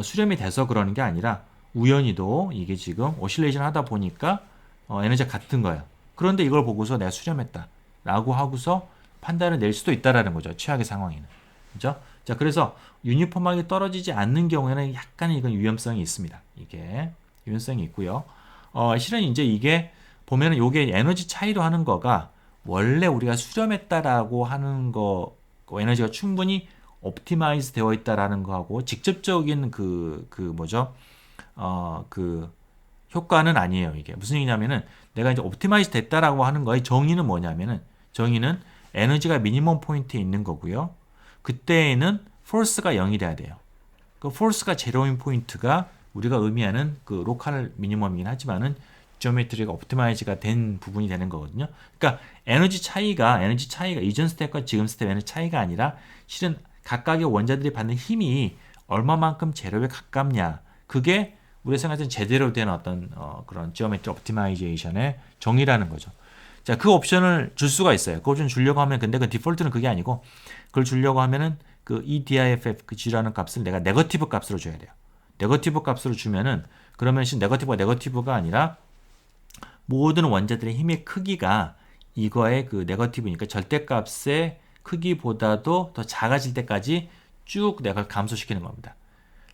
수렴이 돼서 그러는 게 아니라 우연히도 이게 지금 오실레이션 하다 보니까 에너지가 같은 거예요. 그런데 이걸 보고서 내가 수렴했다 라고 하고서 판단을 낼 수도 있다라는 거죠. 최악의 상황에는. 그죠? 자, 그래서 유니폼하게 떨어지지 않는 경우에는 약간의 이건 위험성이 있습니다. 이게 유연성이 있고요. 실은 이제 이게 보면은 요게 에너지 차이로 하는 거가 원래 우리가 수렴했다라고 하는 거 에너지가 충분히 옵티마이즈 되어 있다라는 거하고 직접적인 그 효과는 아니에요. 이게 무슨 얘기냐면은 내가 이제 옵티마이즈 됐다라고 하는 거의 정의는 뭐냐면은 정의는 에너지가 미니멈 포인트에 있는 거고요. 그때에는 포스가 0이 돼야 돼요. 그 포스가 제로인 포인트가 우리가 의미하는 그 로컬 미니멈이긴 하지만은 지오메트리가 옵티마이즈가 된 부분이 되는 거거든요. 그러니까 에너지 차이가 이전 스텝과 지금 스텝 에너지 차이가 아니라 실은 각각의 원자들이 받는 힘이 얼마만큼 제로에 가깝냐. 그게 우리가 생각하는 제대로 된 어떤 그런 지오메트리 옵티마이제이션의 정의라는 거죠. 자, 그 옵션을 줄 수가 있어요. 그 옵션 주려고 하면 근데 그 디폴트는 그게 아니고 그걸 주려고 하면은 그 EDIFFG라는 값을 내가 네거티브 값으로 줘야 돼요. 네거티브 값으로 주면은 그러면 네거티브가 네거티브가 아니라 모든 원자들의 힘의 크기가 이거의 그 네거티브니까 절대값의 크기보다도 더 작아질 때까지 쭉 내가 감소시키는 겁니다.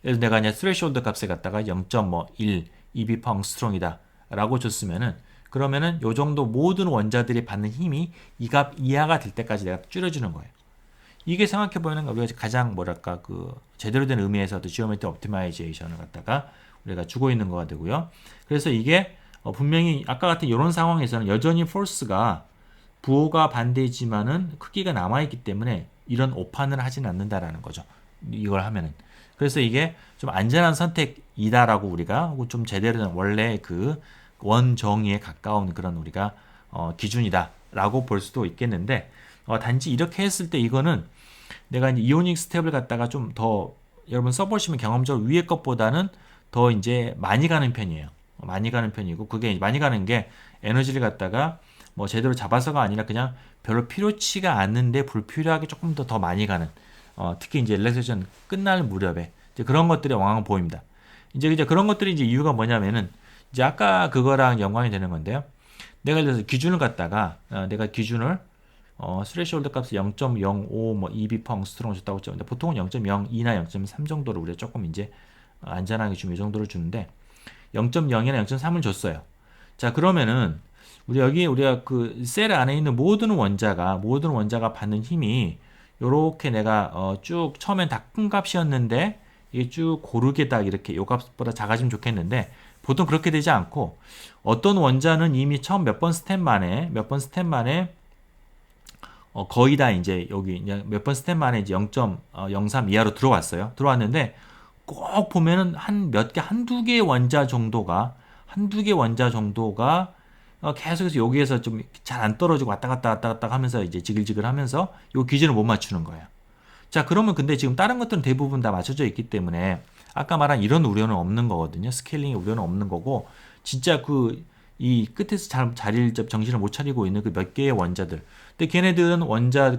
그래서 내가 그냥 스레시홀드 값에 갖다가 0.1 EV per 앙스트롱이다 라고 줬으면은 그러면은 요 정도 모든 원자들이 받는 힘이 이 값 이하가 될 때까지 내가 줄여주는 거예요. 이게 생각해보면 우리가 가장 뭐랄까 그 제대로 된 의미에서도 지오메트리 옵티마이제이션을 갖다가 우리가 주고 있는 거가 되고요. 그래서 이게 분명히 아까 같은 이런 상황에서는 여전히 포스가 부호가 반대지만은 크기가 남아있기 때문에 이런 오판을 하진 않는다라는 거죠. 이걸 하면은. 그래서 이게 좀 안전한 선택이다라고 우리가 좀 제대로 된 원래 그 원정의에 가까운 그런 우리가 기준이다라고 볼 수도 있겠는데 단지 이렇게 했을 때 이거는 내가 이제 이오닉 스텝을 갖다가 좀 더 여러분 써보시면 경험적으로 위에 것보다는 더 이제 많이 가는 편이에요. 많이 가는 편이고 그게 많이 가는 게 에너지를 갖다가 뭐 제대로 잡아서가 아니라 그냥 별로 필요치가 않는데 불필요하게 조금 더 많이 가는 특히 이제 릴렉세이션 끝날 무렵에 이제 그런 것들이 왕왕 보입니다. 이제 그런 것들이 이제 이유가 뭐냐면은 이제 아까 그거랑 연관이 되는 건데요. 내가 예를 들어서 기준을 갖다가 내가 기준을 스레시홀드 값을 0.05 뭐 EB per 앙스트롱 줬다고 했죠. 근데 보통은 0.02나 0.3 정도를 우리가 조금 이제 안전하게 좀 이 정도를 주는데 0.0이나 0.3을 줬어요. 자, 그러면은 우리가 그 셀 안에 있는 모든 원자가 받는 힘이 요렇게 내가 쭉 처음엔 다 큰 값이었는데 이게 쭉 고르게 딱 이렇게 요 값보다 작아지면 좋겠는데 보통 그렇게 되지 않고 어떤 원자는 이미 처음 몇 번 스텝 만에 거의 다 이제 여기 몇 번 스텝 만에 이제 0.03 이하로 들어왔어요. 들어왔는데 꼭 보면은 한두 개 원자 정도가 계속해서 여기에서 좀 잘 안 떨어지고 왔다 갔다 하면서 이제 지글지글 하면서 요 기준을 못 맞추는 거예요. 자, 그러면 근데 지금 다른 것들은 대부분 다 맞춰져 있기 때문에 아까 말한 이런 우려는 없는 거거든요. 스케일링의 우려는 없는 거고 진짜 이 끝에서 정신을 못 차리고 있는 그 몇 개의 원자들. 근데 걔네들은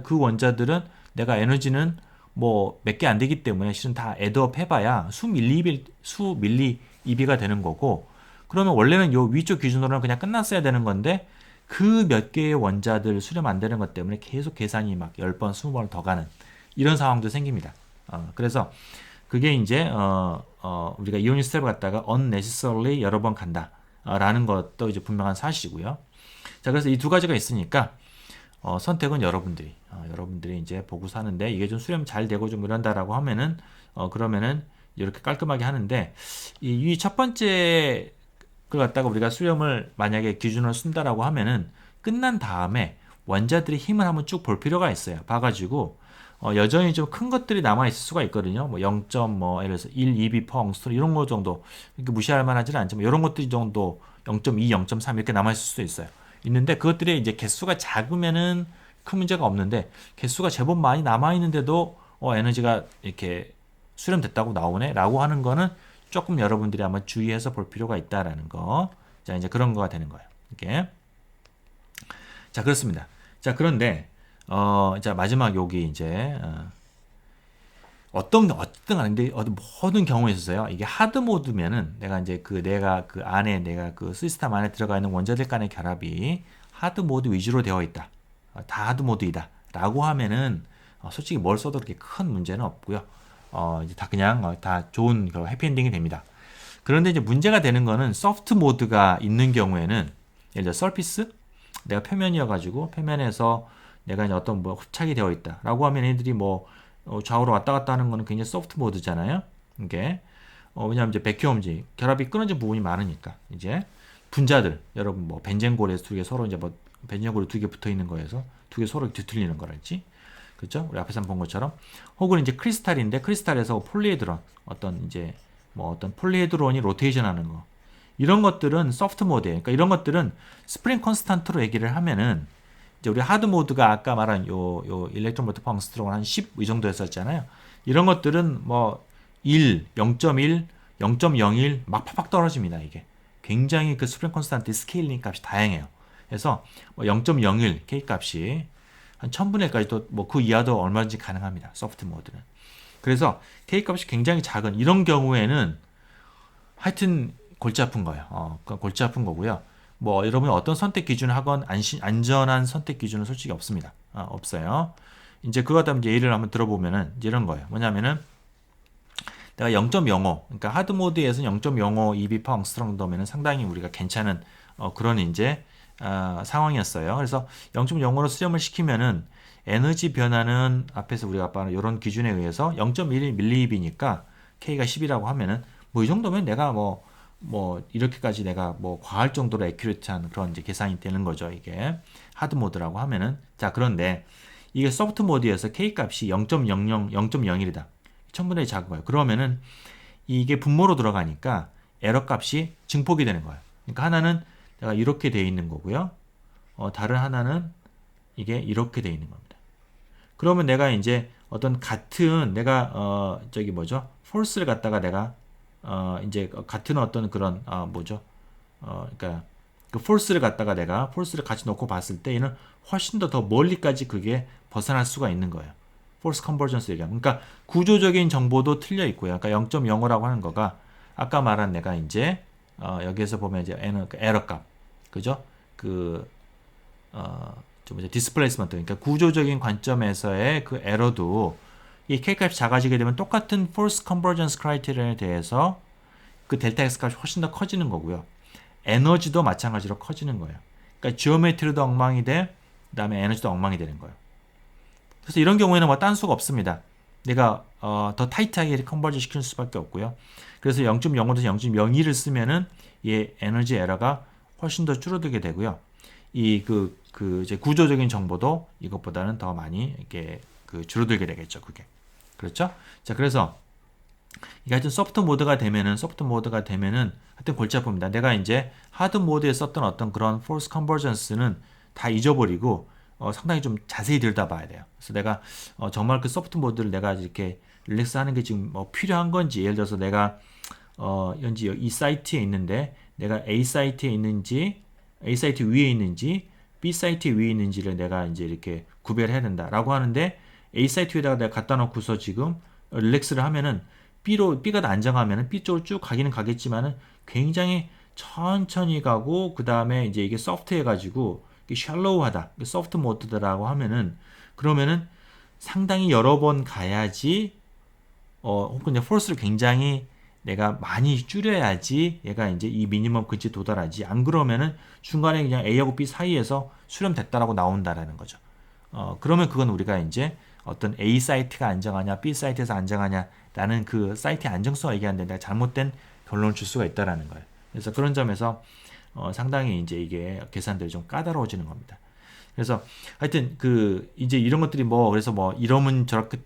그 원자들은 내가 에너지는 뭐 몇 개 안 되기 때문에 실은 다 애드업 해봐야 수 밀리 EB가 되는 거고 그러면 원래는 요 위쪽 기준으로는 그냥 끝났어야 되는 건데 그 몇 개의 원자들 수렴 안 되는 것 때문에 계속 계산이 막 10번, 20번 더 가는 이런 상황도 생깁니다. 그래서 그게 이제 우리가 이오닉 스텝을 갖다가 unnecessarily 여러 번 간다 라는 것도 이제 분명한 사실이고요. 자, 그래서 이 두 가지가 있으니까 선택은 여러분들이 이제 보고 사는데 이게 좀 수렴 잘 되고 좀 이런다라고 하면은 그러면은 이렇게 깔끔하게 하는데 이 첫 번째 그걸 갖다가 우리가 수렴을 만약에 기준으로 쓴다라고 하면은 끝난 다음에 원자들의 힘을 한번 쭉 볼 필요가 있어요. 봐가지고 여전히 좀 큰 것들이 남아 있을 수가 있거든요. 뭐 0. 예를 들어서 1 EB per 앙스트롬 이런 거 정도 이렇게 무시할 만하지는 않지만 이런 것들이 정도 0.2, 0.3 이렇게 남아 있을 수도 있어요. 있는데 그것들이 이제 개수가 작으면은 큰 문제가 없는데 개수가 제법 많이 남아 있는데도 에너지가 이렇게 수렴됐다고 나오네라고 하는 거는 조금 여러분들이 한번 주의해서 볼 필요가 있다라는 거. 자, 이제 그런 거가 되는 거예요. 이렇게. 자, 그렇습니다. 자, 그런데 자, 마지막 여기 이제 어떤 아닌데 모든 경우에 있어서요. 이게 하드 모드면은 내가 그 안에 내가 그 시스템 안에 들어가 있는 원자들 간의 결합이 하드 모드 위주로 되어 있다. 다 하드 모드이다라고 하면은 솔직히 뭘 써도 그렇게 큰 문제는 없고요. 이제 다 그냥 다 좋은 해피엔딩이 됩니다. 그런데 이제 문제가 되는 거는 소프트 모드가 있는 경우에는 예를 들어 서피스 내가 표면이어가지고 표면에서 내가 이제 어떤 뭐 흡착이 되어 있다라고 하면 애들이 뭐 좌우로 왔다 갔다 하는 거는 굉장히 소프트 모드잖아요. 이게 왜냐하면 이제 백큐엄지 결합이 끊어진 부분이 많으니까 이제 분자들 여러분 뭐 벤젠골에서 두 개 서로 이제 뭐 벤젠골이 두 개 붙어 있는 거에서 두 개 서로 뒤틀리는 거랄지 그렇죠? 우리 앞에서 본 것처럼 혹은 이제 크리스탈인데 크리스탈에서 폴리헤드론 어떤 폴리헤드론이 로테이션 하는 거 이런 것들은 소프트 모드예요. 그러니까 이런 것들은 스프링 컨스탄트로 얘기를 하면은 이제 우리 하드 모드가 아까 말한 요 일렉트론 볼트 퍼 앙스트롬은 한 10 이 정도 했었잖아요. 이런 것들은 뭐 1, 0.1, 0.01 막 팍팍 떨어집니다. 이게 굉장히 그 스프링 컨스탄트 스케일링 값이 다양해요. 그래서 뭐 0.01 K 값이 한 1000분의 1까지도 뭐 그 이하도 얼마든지 가능합니다. 소프트 모드는. 그래서 K 값이 굉장히 작은 이런 경우에는 하여튼 골치 아픈 거예요. 골치 아픈 거고요. 뭐 여러분이 어떤 선택 기준을 하건 안전한 선택 기준은 솔직히 없습니다. 없어요. 이제 그거 다음 예를 한번 들어보면은 이제 이런 거예요. 뭐냐면은 내가 0.05, 그러니까 하드 모드에서는 0.05 EV per 앙스트롱 정도면은 상당히 우리가 괜찮은 그런 이제 상황이었어요. 그래서 0.05로 수렴을 시키면은 에너지 변화는 앞에서 우리가 아까 이런 기준에 의해서 0.1 밀리입이니까 K가 10이라고 하면은 뭐 이 정도면 내가 뭐 이렇게까지 내가 뭐 과할 정도로 애큐레이트한 그런 이제 계산이 되는 거죠. 이게 하드 모드라고 하면은. 자, 그런데 이게 소프트 모드에서 K 값이 0.00, 0.01이다. 1000분의 1이 작은 거예요. 그러면은 이게 분모로 들어가니까 에러 값이 증폭이 되는 거예요. 그러니까 하나는 내가 이렇게 돼 있는 거고요. 다른 하나는 이게 이렇게 돼 있는 겁니다. 그러면 내가 이제 어떤 같은 내가 저기 뭐죠? 폴스를 갖다가 내가 이제 같은 어떤 그런 뭐죠? 그러니까 그 폴스를 갖다가 내가 폴스를 같이 놓고 봤을 때 얘는 훨씬 더 멀리까지 그게 벗어날 수가 있는 거예요. 폴스 컨버전스 얘기하면. 그러니까 구조적인 정보도 틀려 있고요. 그러니까 0.05라고 하는 거가 아까 말한 내가 이제 여기에서 보면 이제 에러 값, 그죠? 좀 이제 디스플레이스먼트, 그러니까 구조적인 관점에서의 그 에러도 이 K 값이 작아지게 되면 똑같은 폴스 컨버전스 크라이테리아에 대해서 그 델타 X 값이 훨씬 더 커지는 거고요. 에너지도 마찬가지로 커지는 거예요. 그러니까 지오메트리도 엉망이 돼, 그 다음에 에너지도 엉망이 되는 거예요. 그래서 이런 경우에는 뭐 딴 수가 없습니다. 내가 더 타이트하게 컨버전 시킬 수밖에 없고요. 그래서 0.05에서 0.02를 쓰면은 이 에너지 에러가 훨씬 더 줄어들게 되고요. 이제 구조적인 정보도 이것보다는 더 많이 이렇게 줄어들게 되겠죠. 그게. 그렇죠? 자, 그래서 이게 하여튼 소프트 모드가 되면은 하여튼 골치 아픕니다. 내가 이제 하드 모드에 썼던 어떤 그런 폴스 컨버전스는 다 잊어버리고 상당히 좀 자세히 들여다봐야 돼요. 그래서 내가 정말 그 소프트 모드를 내가 이렇게 릴렉스 하는 게 지금 필요한 건지, 예를 들어서 내가 현재 이 사이트에 있는데 내가 A 사이트에 있는지 A 사이트 위에 있는지 B 사이트 위에 있는지를 내가 이제 이렇게 구별해야 된다라고 하는데 A 사이트 위에다가 내가 갖다 놓고서 지금 릴렉스를 하면은 B가 안정하면은 B 쪽으로 쭉 가기는 가겠지만은 굉장히 천천히 가고 그 다음에 이제 이게 소프트 해가지고 샬로우하다, 소프트 모드라고 하면은 그러면은 상당히 여러 번 가야지 혹은 이제 폴스를 굉장히 내가 많이 줄여야지 얘가 이제 이 미니멈 근처에 도달하지. 안 그러면은 중간에 그냥 A하고 B 사이에서 수렴됐다라고 나온다라는 거죠. 그러면 그건 우리가 이제 어떤 A 사이트가 안정하냐, B 사이트에서 안정하냐라는 그 사이트의 안정성을 얘기하는데 내가 잘못된 결론을 줄 수가 있다라는 거예요. 그래서 그런 점에서 상당히 이제 이게 계산들이 좀 까다로워지는 겁니다. 그래서 하여튼 이제 이런 것들이 그래서 이러면 저렇게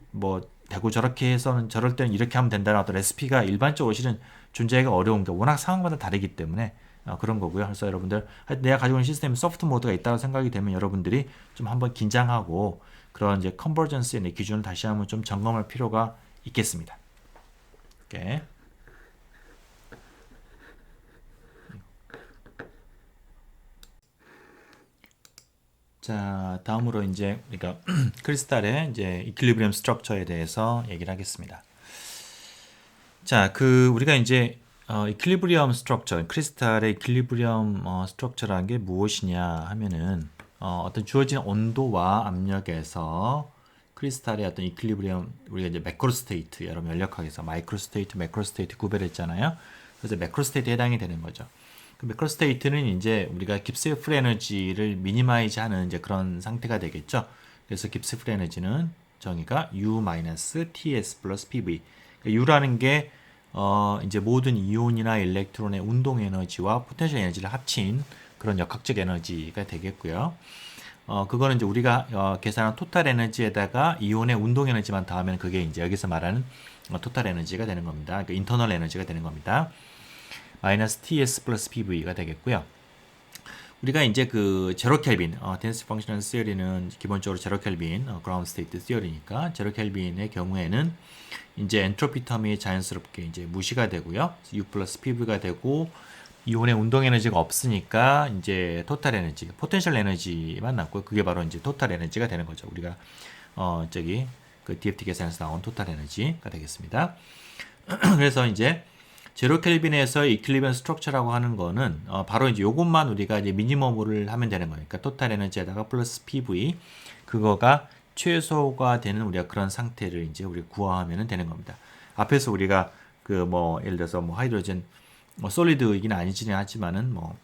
되고 저렇게 해서는 저럴 때는 이렇게 하면 된다는 어떤 레시피가 일반적으로 실은 존재하기가 어려운 게 워낙 상황마다 다르기 때문에 그런 거고요. 그래서 여러분들 내가 가지고 있는 시스템에 소프트 모드가 있다고 생각이 되면 여러분들이 좀 한번 긴장하고 그런 이제 컨버전스의 기준을 다시 한번 좀 점검할 필요가 있겠습니다. 오케이. 자, 다음으로 이제 우리가 크리스탈의 이제 이퀄리브리엄 스트럭처에 대해서 얘기를 하겠습니다. 자, 우리가 이제 이퀄리브리엄 스트럭처, 크리스탈의 이퀄리브리엄 스트럭처라는 게 무엇이냐 하면은 어떤 주어진 온도와 압력에서 크리스탈의 어떤 이퀄리브리엄, 우리가 이제 매크로 스테이트, 여러분 연력학에서 마이크로 스테이트, 매크로 스테이트 구별했잖아요. 그래서 매크로 스테이트에 해당이 되는 거죠. 그 매크로 스테이트는 이제 우리가 깁스 프리 에너지를 미니마이즈 하는 이제 그런 상태가 되겠죠. 그래서 깁스 프리 에너지는 정의가 U-TS 플러스 PV. 그러니까 U라는 게 이제 모든 이온이나 일렉트론의 운동 에너지와 포텐셜 에너지를 합친 그런 역학적 에너지가 되겠고요. 그거는 이제 우리가 계산한 토탈 에너지에다가 이온의 운동 에너지만 더하면 그게 이제 여기서 말하는 토탈 에너지가 되는 겁니다. 그러니까 인터널 에너지가 되는 겁니다. 마이너스 TS 플러스 PV가 되겠고요. 우리가 이제 제로 켈빈, 덴시티 펑셔널 시어리는 기본적으로 제로 켈빈, 그라운드 스테이트 시어리니까 제로 켈빈의 경우에는 이제 엔트로피 텀이 자연스럽게 이제 무시가 되고요. U 플러스 PV가 되고 이온의 운동 에너지가 없으니까 이제 토탈 에너지, 포텐셜 에너지만 남고 그게 바로 이제 토탈 에너지가 되는 거죠. 우리가 DFT 계산에서 나온 토탈 에너지가 되겠습니다. 그래서 이제 제로 켈빈에서 이퀄리브리엄 스트럭처라고 하는 거는 바로 이제 요것만 우리가 이제 미니멈을 하면 되는 거예요. 그러니까 토탈 에너지에다가 플러스 PV 그거가 최소가 되는 우리가 그런 상태를 이제 우리 구하면 되는 겁니다. 앞에서 우리가 그 뭐 예를 들어서 뭐 하이드로젠 뭐 솔리드이긴 아니지는 하지만은 뭐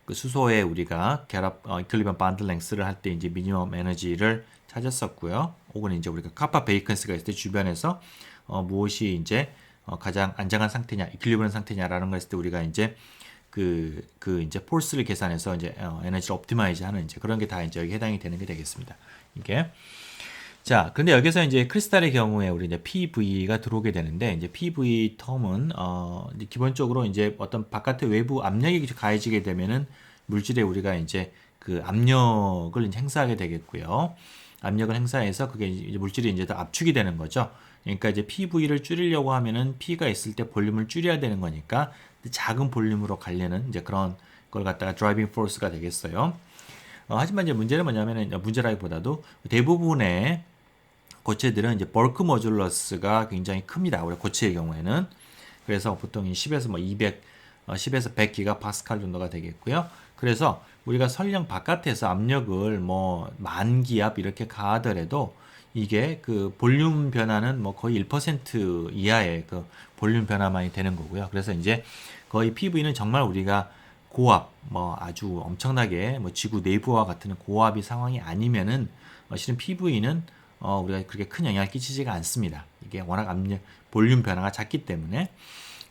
그 수소에 우리가 결합 이퀄리브리엄 반드 랭스를 할 때 이제 미니멈 에너지를 찾았었고요. 혹은 이제 우리가 카파 베이컨스가 있을 때 주변에서 무엇이 이제 가장 안정한 상태냐, 이퀄리브리엄 상태냐라는 거 했을 때 우리가 이제 그 이제 폴스를 계산해서 이제 에너지를 옵티마이즈 하는 이제 그런 게 다 이제 여기 해당이 되는 게 되겠습니다. 이게 자, 근데 여기서 이제 크리스탈의 경우에 우리 이제 PV가 들어오게 되는데, 이제 PV 텀은, 이제 기본적으로 이제 어떤 바깥의 외부 압력이 가해지게 되면은 물질에 우리가 이제 그 압력을 이제 행사하게 되겠고요. 압력을 행사해서 그게 이제 물질이 이제 더 압축이 되는 거죠. 그러니까 이제 PV를 줄이려고 하면은 P가 있을 때 볼륨을 줄여야 되는 거니까 작은 볼륨으로 가려는 이제 그런 걸 갖다가 드라이빙 포스가 되겠어요. 하지만 이제 문제는 뭐냐면은 문제라기보다도 대부분의 고체들은 이제 벌크 모듈러스가 굉장히 큽니다. 우리 고체의 경우에는. 그래서 보통 10에서 뭐 200, 10에서 100기가 파스칼 정도가 되겠고요. 그래서 우리가 설령 바깥에서 압력을 뭐 만 기압 이렇게 가하더라도 이게 그 볼륨 변화는 뭐 거의 1% 이하의 그 볼륨 변화만이 되는 거고요. 그래서 이제 거의 PV는 정말 우리가 고압, 뭐 아주 엄청나게 뭐 지구 내부와 같은 고압이 상황이 아니면은 실은 PV는 우리가 그렇게 큰 영향을 끼치지가 않습니다. 이게 워낙 압력, 볼륨 변화가 작기 때문에.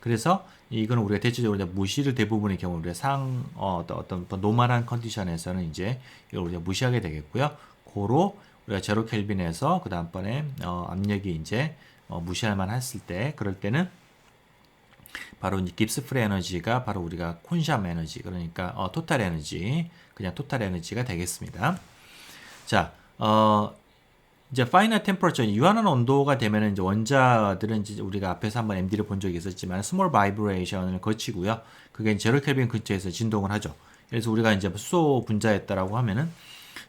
그래서 이거는 우리가 대체적으로 무시를 대부분의 경우 우리가 어떤 노멀한 컨디션에서는 이제 이걸 우리가 무시하게 되겠고요. 고로 우리가 제로 켈빈에서 그 다음번에 압력이 이제 무시할 만 했을 때 그럴 때는 바로 이제 깁스 프리 에너지가 바로 우리가 콘샴 에너지 그러니까 토탈 에너지 그냥 토탈 에너지가 되겠습니다. 자, 이제 파이널 템퍼러처 유한한 온도가 되면은 이제 원자들은 이제 우리가 앞에서 한번 MD를 본 적이 있었지만 스몰 바이브레이션을 거치고요. 그게 제로 켈빈 근처에서 진동을 하죠. 그래서 우리가 이제 수소 분자였다라고 하면은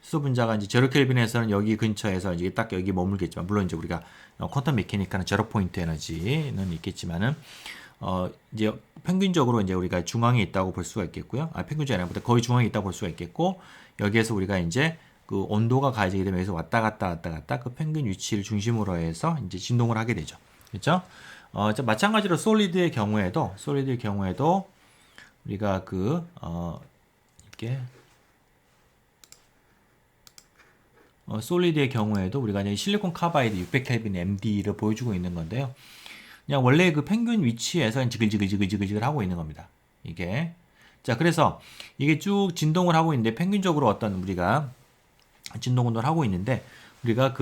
수소 분자가 이제 제로 켈빈에서는 여기 근처에서 이제 딱 여기 머물겠지만 물론 이제 우리가 퀀텀 메케니카는 제로 포인트 에너지는 있겠지만은 이제 평균적으로 이제 우리가 중앙에 있다고 볼 수가 있겠고요. 평균적이 아니라 거의 중앙에 있다고 볼 수가 있겠고 여기에서 우리가 이제 그 온도가 가해지게 되면 여기서 왔다 갔다 그 평균 위치를 중심으로 해서 이제 진동을 하게 되죠. 그렇죠? 마찬가지로 솔리드의 경우에도 우리가 이렇게 솔리드의 경우에도 우리가 이제 실리콘 카바이드 600켈빈 MD를 보여주고 있는 건데요. 그냥 원래 그 평균 위치에서 지글지글 하고 있는 겁니다. 이게 자 그래서 이게 쭉 진동을 하고 있는데 평균적으로 어떤 우리가 진동 운동을 하고 있는데 우리가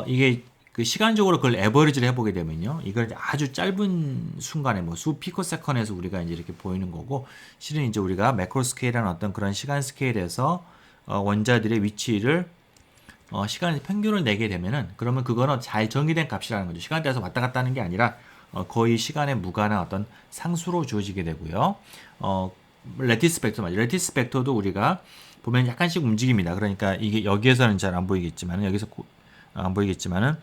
이게 그 시간적으로 그걸 에버리지를 해보게 되면요, 이걸 아주 짧은 순간에 뭐 수 피코세컨에서 우리가 이제 이렇게 보이는 거고 실은 이제 우리가 매크로 스케일이라는 어떤 그런 시간 스케일에서 원자들의 위치를 시간 평균을 내게 되면은 그러면 그거는 잘 정의된 값이라는 거죠. 시간대에서 왔다 갔다 하는 게 아니라 거의 시간에 무관한 어떤 상수로 주어지게 되고요. 레티스 벡터 맞죠? 레티스 벡터도 우리가 보면 약간씩 움직입니다. 그러니까 이게 여기에서는 잘 안 보이겠지만은 여기서 안 보이겠지만은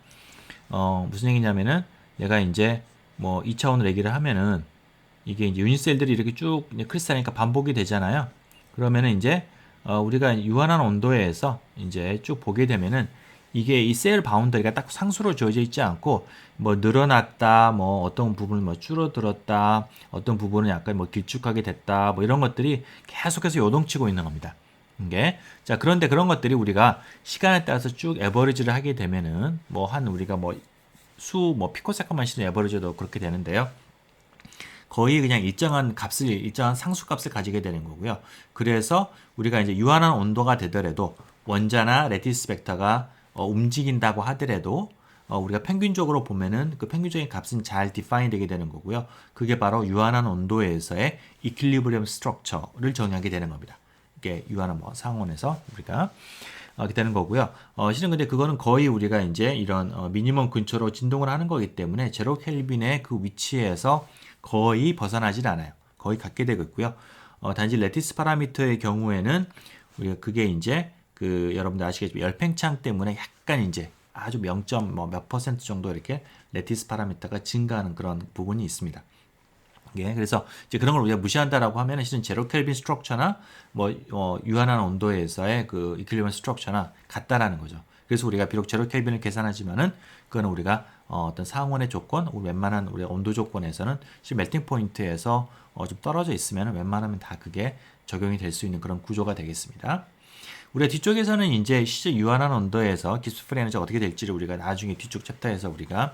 무슨 얘기냐면은 얘가 이제 뭐 2차원으로 얘기를 하면은 이게 이제 유닛셀들이 이렇게 쭉 크리스탈이니까 반복이 되잖아요. 그러면은 이제 우리가 유한한 온도에서 이제 쭉 보게 되면은 이게 이 셀 바운더리가 딱 상수로 주어져 있지 않고 뭐 늘어났다, 뭐 어떤 부분을 뭐 줄어들었다, 어떤 부분은 약간 뭐 길쭉하게 됐다, 뭐 이런 것들이 계속해서 요동치고 있는 겁니다. 이게 자 그런데 그런 것들이 우리가 시간에 따라서 쭉 에버리지를 하게 되면은 뭐 한 우리가 뭐 피코세컨만 실은 에버리지도 그렇게 되는데요. 거의 그냥 일정한 상수값을 가지게 되는 거고요. 그래서 우리가 이제 유한한 온도가 되더라도 원자나 레티스 벡터가 움직인다고 하더라도 우리가 평균적으로 보면은 그 평균적인 값은 잘 디파인 되게 되는 거고요. 그게 바로 유한한 온도에서의 이퀄리브리엄 스트럭처를 정의하게 되는 겁니다. 이게 유한한 뭐 상온에서 우리가 이렇게 되는 거고요. 실은 근데 그거는 거의 우리가 이제 이런 미니멈 근처로 진동을 하는 거기 때문에 제로 켈빈의 그 위치에서 거의 벗어나질 않아요. 거의 갖게 되고 있고요. 단지 레티스 파라미터의 경우에는 우리가 그게 이제 여러분들 아시겠지만 열팽창 때문에 약간 이제 아주 0. 몇 퍼센트 정도 이렇게 레티스 파라미터가 증가하는 그런 부분이 있습니다. 예, 그래서 이제 그런 걸 우리가 무시한다라고 하면은 실은 제로 켈빈 스트럭처나 뭐 유한한 온도에서의 그 이퀄리브리엄 스트럭처나 같다라는 거죠. 그래서 우리가 비록 제로 켈빈을 계산하지만은 그거는 우리가 어떤 상온의 조건, 웬만한 우리 온도 조건에서는 실 멜팅 포인트에서 좀 떨어져 있으면 웬만하면 다 그게 적용이 될 수 있는 그런 구조가 되겠습니다. 우리가 뒤쪽에서는 이제 실제 유한한 온도에서 기습 프리 에너지가 어떻게 될지를 우리가 나중에 뒤쪽 챕터에서 우리가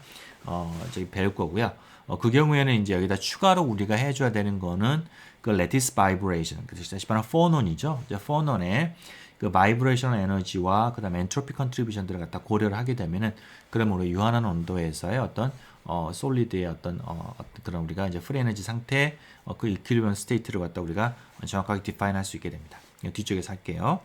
저기 배울 거고요. 그 경우에는 이제 여기다 추가로 우리가 해줘야 되는 거는 그 lattice vibration, 그래서 다시 말하면 포논이죠. 이제 포논의 그 바이브레이션 에너지와 그다음에 엔트로피 컨트리뷰션들을 갖다 고려를 하게 되면은 그러면 우리 유한한 온도에서의 어떤 솔리드의 어떤 그런 우리가 이제 프리 에너지 상태 그 이퀄리브리엄 스테이트를 갖다 우리가 정확하게 디파인 할 수 있게 됩니다. 뒤쪽에서 할게요.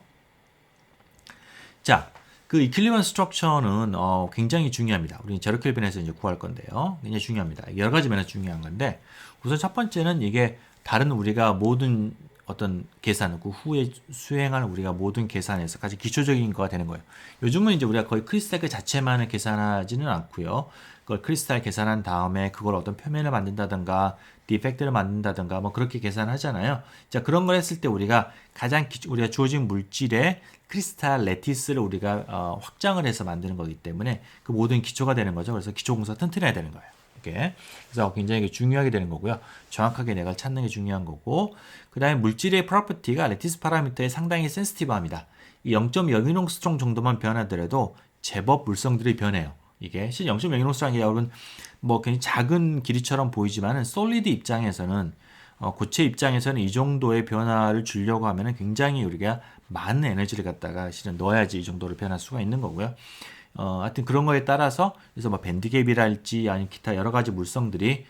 자, 그 이퀄리브리엄 스트럭처는 굉장히 중요합니다. 우리는 제로 켈빈에서 이제 구할 건데요. 굉장히 중요합니다. 여러 가지 면에서 중요한 건데 우선 첫 번째는 이게 다른 우리가 모든 어떤 계산, 그 후에 수행하는 우리가 모든 계산에서 가장 기초적인 거가 되는 거예요. 요즘은 이제 우리가 거의 크리스탈 그 자체만을 계산하지는 않고요. 그걸 크리스탈 계산한 다음에 그걸 어떤 표면을 만든다든가 디펙트를 만든다든가 뭐 그렇게 계산하잖아요. 자, 그런 걸 했을 때 우리가 가장 우리가 주어진 물질의 크리스탈 레티스를 우리가 확장을 해서 만드는 거기 때문에 그 모든 기초가 되는 거죠. 그래서 기초 공사 튼튼해야 되는 거예요. 이렇게. 그래서 굉장히 중요하게 되는 거고요. 정확하게 내가 찾는 게 중요한 거고, 그 다음에 물질의 프로퍼티가 레티스 파라미터에 상당히 센시티브합니다. 이 0.01옹스트롱 정도만 변하더라도 제법 물성들이 변해요. 이게 실제 0.01옹스트롱이 여러분 뭐 굉장히 작은 길이처럼 보이지만은 솔리드 입장에서는 고체 입장에서는 이 정도의 변화를 주려고 하면은 굉장히 우리가 많은 에너지를 갖다가 실은 넣어야지 이 정도로 변할 수가 있는 거고요. 하여튼 그런 거에 따라서 그래서 뭐 밴드갭이랄지 아니면 기타 여러 가지 물성들이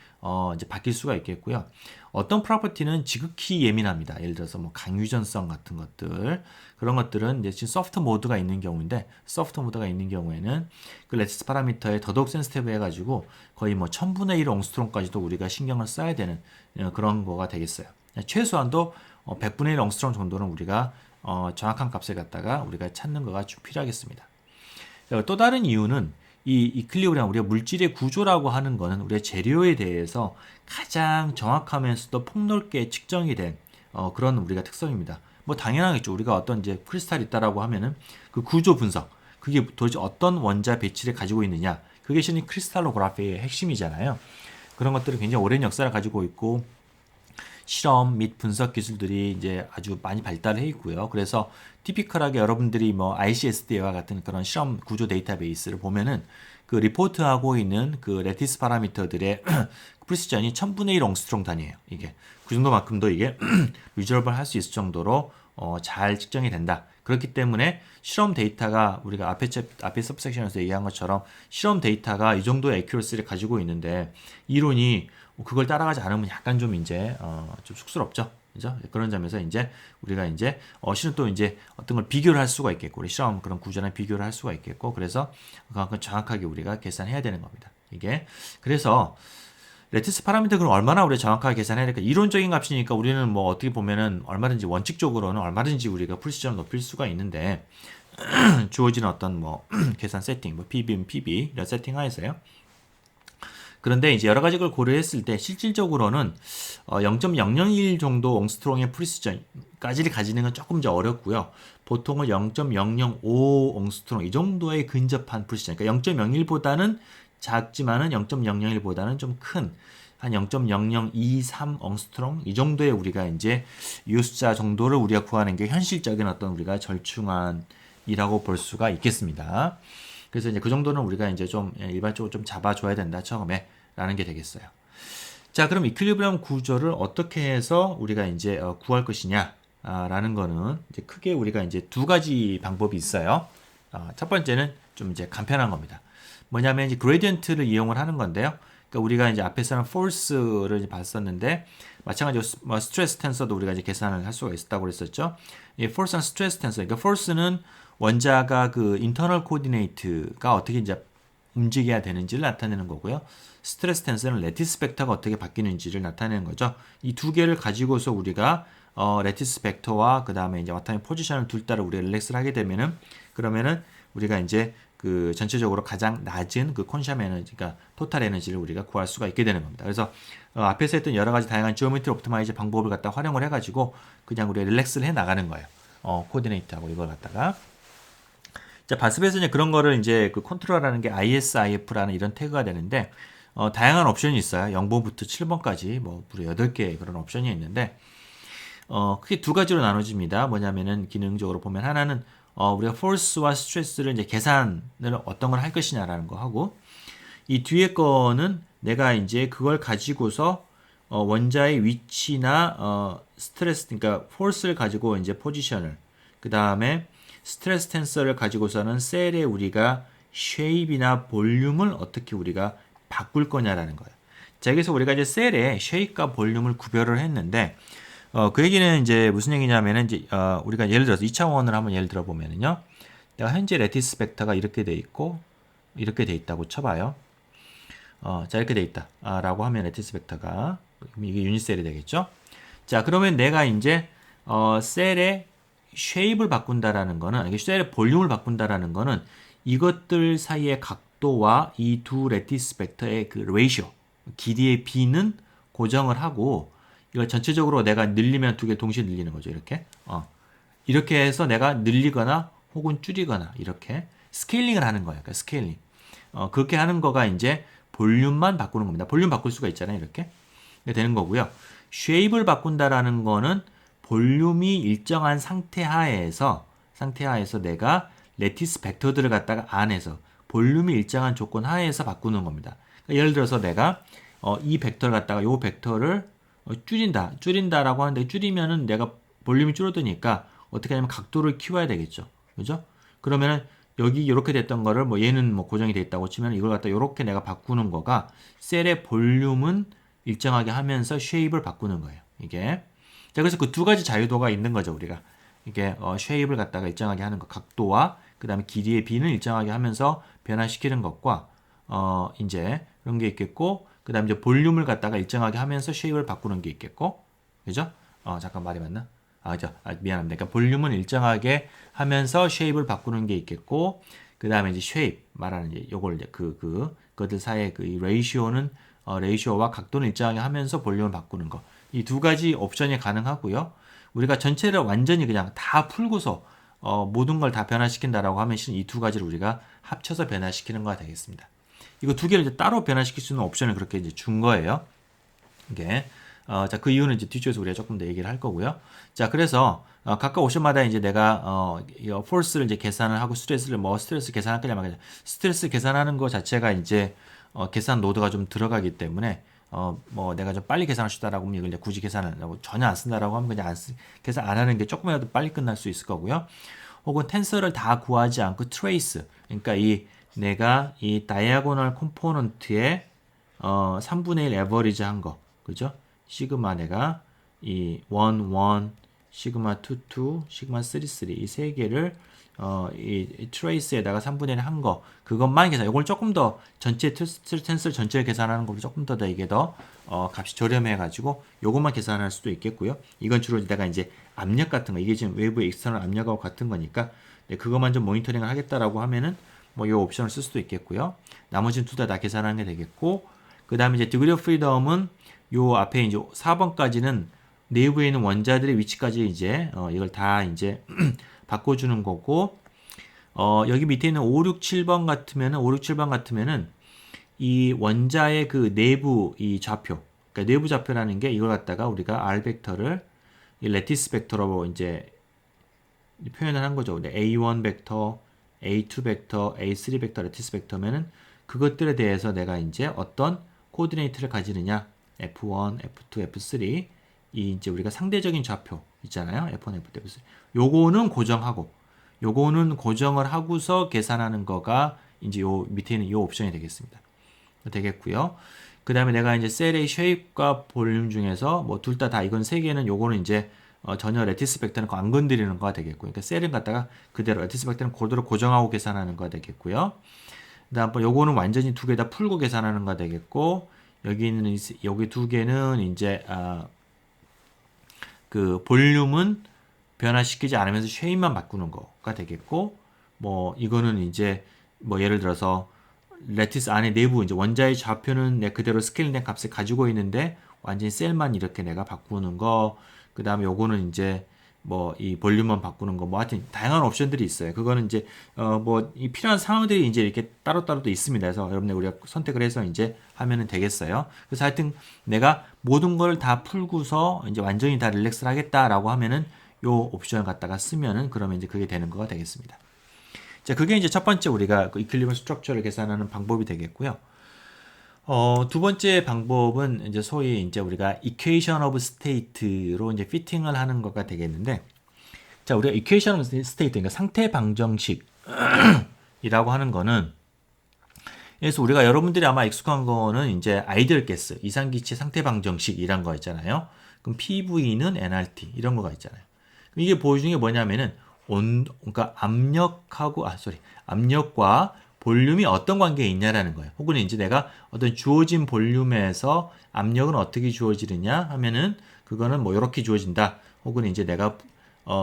이제 바뀔 수가 있겠고요. 어떤 프로퍼티는 지극히 예민합니다. 예를 들어서 뭐 강유전성 같은 것들 그런 것들은 이제 지금 소프트 모드가 있는 경우인데 소프트 모드가 있는 경우에는 그 레티스 파라미터에 더더욱 센시티브 해가지고 거의 뭐 1000분의 1 옹스트롱까지도 우리가 신경을 써야 되는 그런 거가 되겠어요. 최소한도 100분의 1 옹스트롱 정도는 우리가 정확한 값을 갖다가 우리가 찾는 거가 좀 필요하겠습니다. 또 다른 이유는 이 이퀄리브리엄 우리가 물질의 구조라고 하는 거는 우리의 재료에 대해서 가장 정확하면서도 폭넓게 측정이 된 그런 우리가 특성입니다. 뭐 당연하겠죠. 우리가 어떤 이제 크리스탈이 있다라고 하면은 그 구조 분석, 그게 도대체 어떤 원자 배치를 가지고 있느냐, 그게 실은 크리스탈로그래피의 핵심이잖아요. 그런 것들은 굉장히 오랜 역사를 가지고 있고 실험 및 분석 기술들이 이제 아주 많이 발달해 있고요. 그래서 티피컬하게 여러분들이 뭐 ICSD와 같은 그런 실험 구조 데이터베이스를 보면은 그 리포트하고 있는 그 레티스 파라미터들의 프리시전이 1000분의 1 옹스트롱 단위예요. 이게 그 정도만큼도 이게 리저블 할 수 있을 정도로 잘 측정이 된다. 그렇기 때문에 실험 데이터가 우리가 앞에 서브섹션에서 얘기한 것처럼 실험 데이터가 이 정도의 애큐러시를 가지고 있는데 이론이 그걸 따라가지 않으면 약간 좀 이제 좀 쑥스럽죠. 그죠? 그런 점에서 이제 우리가 이제 실은 또 이제 어떤 걸 비교를 할 수가 있겠고 우리 실험 그런 구조랑 비교를 할 수가 있겠고 그래서 그만큼 정확하게 우리가 계산해야 되는 겁니다. 이게 그래서 레티스 파라미터 그럼 얼마나 우리가 정확하게 계산해야 될까? 이론적인 값이니까 우리는 뭐 어떻게 보면은 얼마든지 원칙적으로는 얼마든지 우리가 프리시전을 높일 수가 있는데 주어진 어떤 뭐 계산 세팅, 뭐 PB면 PB 이런 세팅 하에서요. 그런데 이제 여러 가지 걸 고려했을 때 실질적으로는 0.001 정도 옹스트롱의 프리시전까지를 가지는 건 조금 더 어렵고요. 보통은 0.005 옹스트롱 이 정도에 근접한 프리시전. 그러니까 0.01보다는 작지만은 0.001보다는 좀 큰 한 0.0023 옹스트롱 이 정도의 우리가 이제 이 숫자 정도를 우리가 구하는 게 현실적인 어떤 우리가 절충안이라고 볼 수가 있겠습니다. 그래서 이제 그 정도는 우리가 이제 좀 일반적으로 좀 잡아줘야 된다 처음에 라는 게 되겠어요. 자, 그럼 이퀄리브리엄 구조를 어떻게 해서 우리가 이제 구할 것이냐 라는 거는 이제 크게 우리가 이제 두 가지 방법이 있어요. 첫 번째는 좀 이제 간편한 겁니다. 뭐냐면 이제 그레디언트를 이용을 하는 건데요. 그러니까 우리가 이제 앞에서는 force를 이제 봤었는데 마찬가지로 스트레스 텐서도 우리가 이제 계산을 할 수가 있었다고 그랬었죠. 이 force랑 스트레스 텐서, 그러니까 force는 원자가 그 인터널 코디네이트가 어떻게 이제 움직여야 되는지를 나타내는 거고요. 스트레스 텐서는 레티스 벡터가 어떻게 바뀌는지를 나타내는 거죠. 이 두 개를 가지고서 우리가 레티스 벡터와 그 다음에 이제 와타미 포지션을 둘 따라 우리가 릴렉스를 하게 되면은 그러면은 우리가 이제 그 전체적으로 가장 낮은 그 콘샵 에너지가 토탈 에너지를 우리가 구할 수가 있게 되는 겁니다. 그래서 앞에서 했던 여러 가지 다양한 지오메트리 옵티마이즈 방법을 갖다 활용을 해가지고 그냥 우리가 릴렉스를 해 나가는 거예요. 코디네이트하고 이걸 갖다가 자, 바스벳은 이제 그런 거를 이제 그 컨트롤하는 게 ISIF라는 이런 태그가 되는데, 다양한 옵션이 있어요. 0번부터 7번까지 뭐 무려 8개의 그런 옵션이 있는데, 크게 두 가지로 나눠집니다. 뭐냐면은 기능적으로 보면 하나는 우리가 force와 stress를 이제 계산을 어떤 걸 할 것이냐라는 거 하고, 이 뒤에 거는 내가 이제 그걸 가지고서 원자의 위치나 스트레스, 그러니까 force를 가지고 이제 포지션을, 그 다음에 스트레스 텐서를 가지고서는 셀에 우리가 shape이나 볼륨을 어떻게 우리가 바꿀 거냐라는 거예요. 자, 여기서 우리가 이제 셀에 shape과 볼륨을 구별을 했는데, 그 얘기는 이제 무슨 얘기냐면은 이제 우리가 예를 들어서 2차원을 한번 예를 들어 보면은요. 내가 현재 레티스 벡터가 이렇게 돼 있고 이렇게 돼 있다고 쳐봐요. 자, 이렇게 돼 있다. 라고 하면 레티스 벡터가 이게 유닛셀이 되겠죠. 자, 그러면 내가 이제 셀의 쉐입을 바꾼다라는 거는, 이게 셀의 볼륨을 바꾼다라는 거는 이것들 사이의 각도와 이 두 레티스 벡터의 그 레이쇼, 길이의 비는 고정을 하고, 이걸 전체적으로 내가 늘리면 두 개 동시에 늘리는 거죠. 이렇게. 이렇게 해서 내가 늘리거나 혹은 줄이거나 이렇게 스케일링을 하는 거예요. 그러니까 스케일링. 그렇게 하는 거가 이제 볼륨만 바꾸는 겁니다. 볼륨 바꿀 수가 있잖아요. 이렇게. 되는 거고요. 쉐입을 바꾼다라는 거는 볼륨이 일정한 상태 하에서 내가 레티스 벡터들을 갖다가 안에서 볼륨이 일정한 조건 하에서 바꾸는 겁니다. 그러니까 예를 들어서 내가 이 벡터를 갖다가 요 벡터를 줄인다라고 하는데, 줄이면은 내가 볼륨이 줄어드니까 어떻게 하냐면 각도를 키워야 되겠죠. 그죠? 그러면은 여기 이렇게 됐던 거를 뭐 얘는 뭐 고정이 돼 있다고 치면 이걸 갖다 이렇게 내가 바꾸는 거가 셀의 볼륨은 일정하게 하면서 쉐입을 바꾸는 거예요. 이게. 자, 그래서 그 두 가지 자유도가 있는 거죠, 우리가. 이게 쉐입을 갖다가 일정하게 하는 것, 각도와 그다음에 길이의 비는 일정하게 하면서 변화시키는 것과 이제 그런 게 있겠고, 그다음에 이제 볼륨을 갖다가 일정하게 하면서 쉐입을 바꾸는 게 있겠고. 그죠? 잠깐 말이 맞나? 미안합니다. 그러니까 볼륨은 일정하게 하면서 쉐입을 바꾸는 게 있겠고, 그 다음에 이제 쉐입 말하는 이제 요걸 이제 그들 사이의 그 레이시오는 레이시오와 각도는 일정하게 하면서 볼륨을 바꾸는 거. 이 두 가지 옵션이 가능하고요. 우리가 전체를 완전히 그냥 다 풀고서 모든 걸 다 변화시킨다라고 하면 이 두 가지를 우리가 합쳐서 변화시키는 거가 되겠습니다. 이거 두 개를 이제 따로 변화시킬 수 있는 옵션을 그렇게 이제 준 거예요. 이게. 자, 그 이유는 이제 뒤쪽에서 우리가 조금 더 얘기를 할 거고요. 자, 그래서 각각 옵션마다 이제 내가 force를 이제 계산을 하고 스트레스 계산할 거냐면, 스트레스 계산하는 거 자체가 이제 계산 노드가 좀 들어가기 때문에 뭐 내가 좀 빨리 계산할 수 있다라고 하면 이걸 이제 굳이 계산을 전혀 안 쓴다라고 하면 그냥 계산 안 하는 게 조금이라도 빨리 끝날 수 있을 거고요. 혹은 텐서를 다 구하지 않고 트레이스, 그러니까 내가 이 다이아고널 컴포넌트의 3분의 1 에버리지 한 거, 그죠? 시그마 내가 이 1, 1, 시그마 2, 2, 시그마 3, 3 이 세 개를 이 트레이스에다가 3분의 1 한 거, 그것만 계산. 이걸 조금 더 전체 텐스를 전체를 계산하는 것보다 조금 더 이게 더 값이 저렴해 가지고 요것만 계산할 수도 있겠고요. 이건 주로 내가 이제 압력 같은 거, 이게 지금 외부 익스터널 압력하고 같은 거니까 그것만 좀 모니터링을 하겠다라고 하면은 뭐 요 옵션을 쓸 수도 있겠고요. 나머지는 둘 다 계산하는 게 되겠고, 그 다음에 이제 디그리 오브 프리덤은 요 앞에 이제 4번까지는 내부에 있는 원자들의 위치까지 이제 이걸 다 이제 바꿔주는 거고, 여기 밑에 있는 5, 6, 7번 같으면은 이 원자의 그 내부 이 좌표, 그러니까 내부 좌표라는 게 이걸 갖다가 우리가 R 벡터를 이 레티스 벡터로 이제 표현을 한 거죠. A1 벡터, A2 벡터, A3 벡터, 레티스 벡터면은 그것들에 대해서 내가 이제 어떤 코디네이트를 가지느냐, F1, F2, F3, 이 이제 우리가 상대적인 좌표 있잖아요. F1, F2, F3. 요거는 고정을 하고서 계산하는 거가 이제 요 밑에 있는 요 옵션이 되겠고요. 그 다음에 내가 이제 셀의 쉐입과 볼륨 중에서 뭐 둘 다 이건 세 개는 요거는 이제 전혀 레티스 벡터는 안 건드리는 거가 되겠고요. 그러니까 셀은 갖다가 그대로 레티스 벡터는 그대로 고정하고 계산하는 거가 되겠고요. 그다음 요거는 완전히 두 개 다 풀고 계산하는 거가 되겠고, 여기 두 개는 이제 그 볼륨은 변화시키지 않으면서 쉐입만 바꾸는 거가 되겠고, 뭐 이거는 이제 뭐 예를 들어서 레티스 안에 내부 이제 원자의 좌표는 내 그대로 스케일된 값을 가지고 있는데 완전히 셀만 이렇게 내가 바꾸는 거. 그 다음에 요거는 이제 뭐 이 볼륨만 바꾸는 거 뭐 하여튼 다양한 옵션들이 있어요. 그거는 이제 뭐 이 필요한 상황들이 이제 이렇게 따로따로 또 있습니다. 그래서 여러분들 우리가 선택을 해서 이제 하면은 되겠어요. 그래서 하여튼 내가 모든 걸 다 풀고서 이제 완전히 다 릴렉스를 하겠다라고 하면은 요 옵션을 갖다가 쓰면은 그러면 이제 그게 되는 거가 되겠습니다. 자, 그게 이제 첫 번째 우리가 그 이퀄리브리엄 스트럭처를 계산하는 방법이 되겠고요. 두 번째 방법은 이제 소위 이제 우리가 equation of state로 이제 피팅을 하는 거가 되겠는데, 자, 우리가 equation of state, 그러니까 상태 방정식이라고 하는 거는, 그래서 우리가 여러분들이 아마 익숙한 거는 이제 아이디얼 가스, 이상기체 상태 방정식 이란 거 있잖아요. 그럼 PV는 nRT 이런 거가 있잖아요. 이게 보여주는 게 뭐냐면은 그러니까 압력과 볼륨이 어떤 관계에 있냐라는 거예요. 혹은 이제 내가 어떤 주어진 볼륨에서 압력은 어떻게 주어지느냐 하면은 그거는 뭐 이렇게 주어진다. 혹은 이제 내가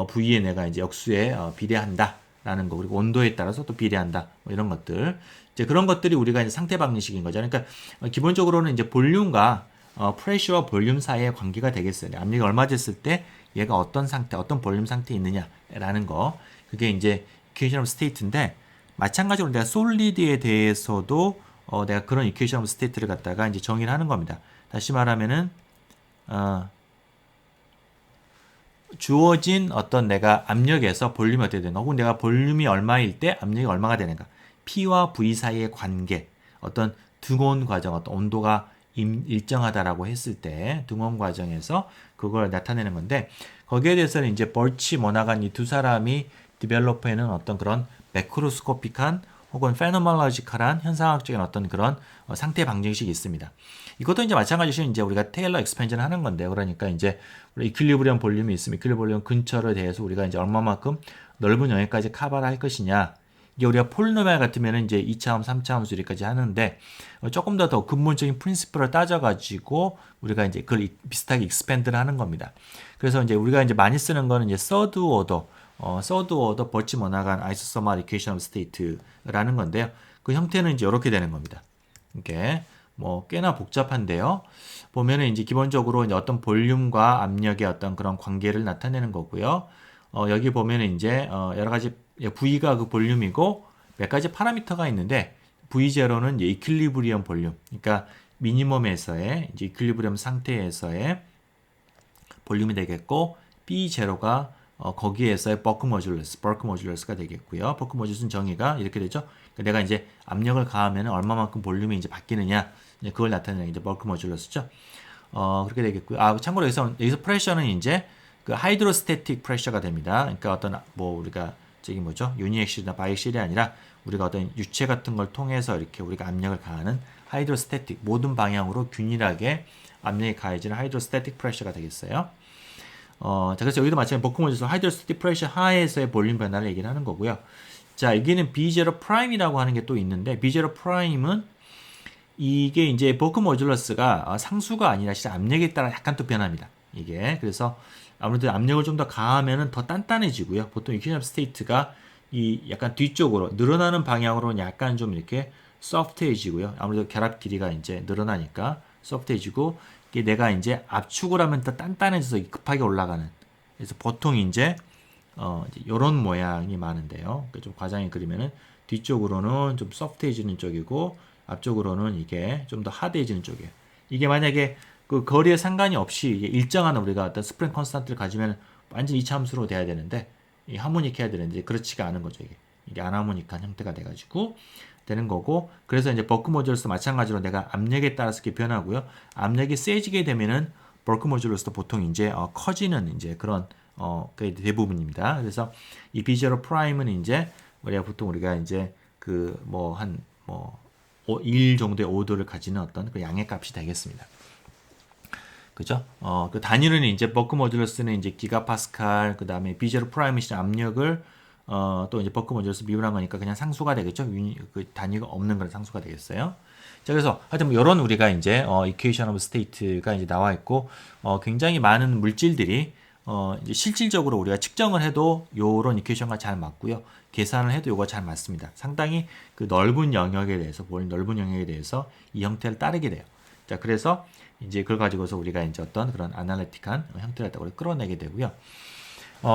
V에 내가 이제 역수에 비례한다라는 거. 그리고 온도에 따라서 또 비례한다. 뭐 이런 것들. 이제 그런 것들이 우리가 이제 상태 방정식인 거죠. 그러니까 기본적으로는 이제 볼륨과 프레셔와 볼륨 사이의 관계가 되겠어요. 압력이 얼마 됐을 때 얘가 어떤 상태, 어떤 볼륨 상태에 있느냐라는 거. 그게 이제 equation of state인데, 마찬가지로 내가 솔리드에 대해서도 내가 그런 equation of state를 갖다가 이제 정의를 하는 겁니다. 다시 말하면은 주어진 어떤 내가 압력에서 볼륨이 어떻게 되는가, 혹은 내가 볼륨이 얼마일 때 압력이 얼마가 되는가, P와 V 사이의 관계, 어떤 등온 과정, 어떤 온도가 일정하다라고 했을 때 등온 과정에서 그걸 나타내는 건데, 거기에 대해서는 이제 벌치, 모나간 이 두 사람이 디벨로퍼에는 어떤 그런 매크로스코픽한 혹은 페노멀로지컬한 현상학적인 어떤 그런 상태 방정식이 있습니다. 이것도 이제 마찬가지로 이제 우리가 테일러 익스펜션을 하는 건데, 그러니까 이제 우리 이퀄리브리엄 볼륨이 있으면 이퀄리브리엄 근처를 대해서 우리가 이제 얼마만큼 넓은 영역까지 커버를 할 것이냐. 이게 우리가 폴리노미얼 같으면 이제 2차함, 3차함 수리까지 하는데, 조금 더 근본적인 프린시플을 따져가지고 우리가 이제 그걸 비슷하게 익스펜드를 하는 겁니다. 그래서 이제 우리가 이제 많이 쓰는 거는 이제 서드 오더 벌치 모나간 아이소서멀 이퀘이션 오브 스테이트라는 건데요. 그 형태는 이제 이렇게 되는 겁니다. 이게 뭐 꽤나 복잡한데요. 보면은 이제 기본적으로 이제 어떤 볼륨과 압력의 어떤 그런 관계를 나타내는 거고요. 여기 보면은 이제 여러 가지 V가 그 볼륨이고 몇 가지 파라미터가 있는데, V0는 이제 이퀄리브리엄 볼륨, 그러니까 미니멈에서의 이제 이퀄리브리엄 상태에서의 볼륨이 되겠고, B0가 거기에서의 버크 모듈러스가 되겠고요. 버크 모듈러스는 정의가 이렇게 되죠. 그러니까 내가 이제 압력을 가하면 얼마만큼 볼륨이 이제 바뀌느냐, 이제 그걸 나타내는 이제 버크 모듈러스죠. 그렇게 되겠고요. 참고로 여기서 프레셔는 이제 그 하이드로스태틱 프레셔가 됩니다. 그러니까 어떤 뭐 우리가 저기 뭐죠? 유니액실이나 바이액실이 아니라 우리가 어떤 유체 같은 걸 통해서 이렇게 우리가 압력을 가하는 하이드로스태틱, 모든 방향으로 균일하게 압력이 가해지는 하이드로스태틱 프레셔가 되겠어요. 자, 그래서 여기도 마찬가지로 버크 모듈러스 하이드로스태틱 프레셔 하에서의 볼륨 변화를 얘기를 하는 거고요. 자, 여기는 B0 프라임이라고 하는 게 또 있는데, B0 프라임은 이게 이제 버크 모듈러스가 상수가 아니라 진짜 압력에 따라 약간 또 변합니다. 이게 그래서 아무래도 압력을 좀 더 가하면은 더 단단해지고요. 보통 이퀄리브리엄 스테이트가 이 약간 뒤쪽으로 늘어나는 방향으로는 약간 좀 이렇게 소프트해지고요. 아무래도 결합 길이가 이제 늘어나니까 소프트해지고, 이게 내가 이제 압축을 하면 더 단단해져서 급하게 올라가는. 그래서 보통 이제 이런 모양이 많은데요. 그러니까 좀 과장히 그리면은 뒤쪽으로는 좀 소프트해지는 쪽이고, 앞쪽으로는 이게 좀 더 하드해지는 쪽이에요. 이게 만약에 그 거리에 상관이 없이 일정한 우리가 어떤 스프링 컨스탄트를 가지면 완전 이차함수로 돼야 되는데, 이 하모닉 해야 되는데 그렇지가 않은 거죠. 이게 아나모닉한 형태가 돼가지고 되는 거고, 그래서 이제 버크 모듈러스 마찬가지로 내가 압력에 따라서 이렇게 변하고요. 압력이 세지게 되면은 버크 모듈러스도 보통 이제 커지는 이제 그런 그게 대부분입니다. 그래서 이 B0 프라임은 이제 우리가 이제 그 뭐 한 1 정도의 오도를 가지는 어떤 그 양의 값이 되겠습니다. 그죠? 그 단위로는 이제 버크 모듈러스는 이제 기가파스칼, 그 다음에 B0 프라임이 압력을 또 이제 버크 모듈러스 미분한 거니까 그냥 상수가 되겠죠. 그 단위가 없는 그런 상수가 되겠어요. 자, 그래서 하여튼 뭐 이런 우리가 이제 equation of state가 이제 나와 있고, 굉장히 많은 물질들이 이제 실질적으로 우리가 측정을 해도 요런 이퀘이션과 잘 맞고요. 계산을 해도 요거 잘 맞습니다. 상당히 그 넓은 영역에 대해서 이 형태를 따르게 돼요. 자, 그래서 이제 그걸 가지고서 우리가 이제 어떤 그런 아날리틱한 형태를 갖다가 끌어내게 되고요.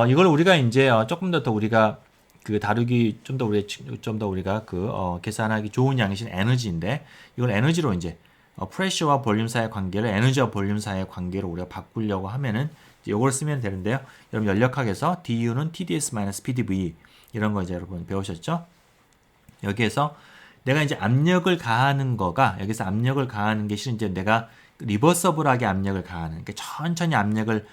이걸 우리가 이제 조금 더 우리가 그 다루기 좀 더 우리가 계산하기 좋은 양식은 에너지인데 이걸 에너지로 이제 프레셔와 볼륨 사이의 관계를 에너지와 볼륨 사이의 관계로 우리가 바꾸려고 하면은 이걸 쓰면 되는데요. 여러분 연력학에서 du는 TDS-PdV 이런 거 이제 여러분 배우셨죠? 여기에서 내가 이제 압력을 가하는 거가 여기서 압력을 가하는 게 실은 이제 내가 리버서블하게 압력을 가하는 그러니까 천천히 압력을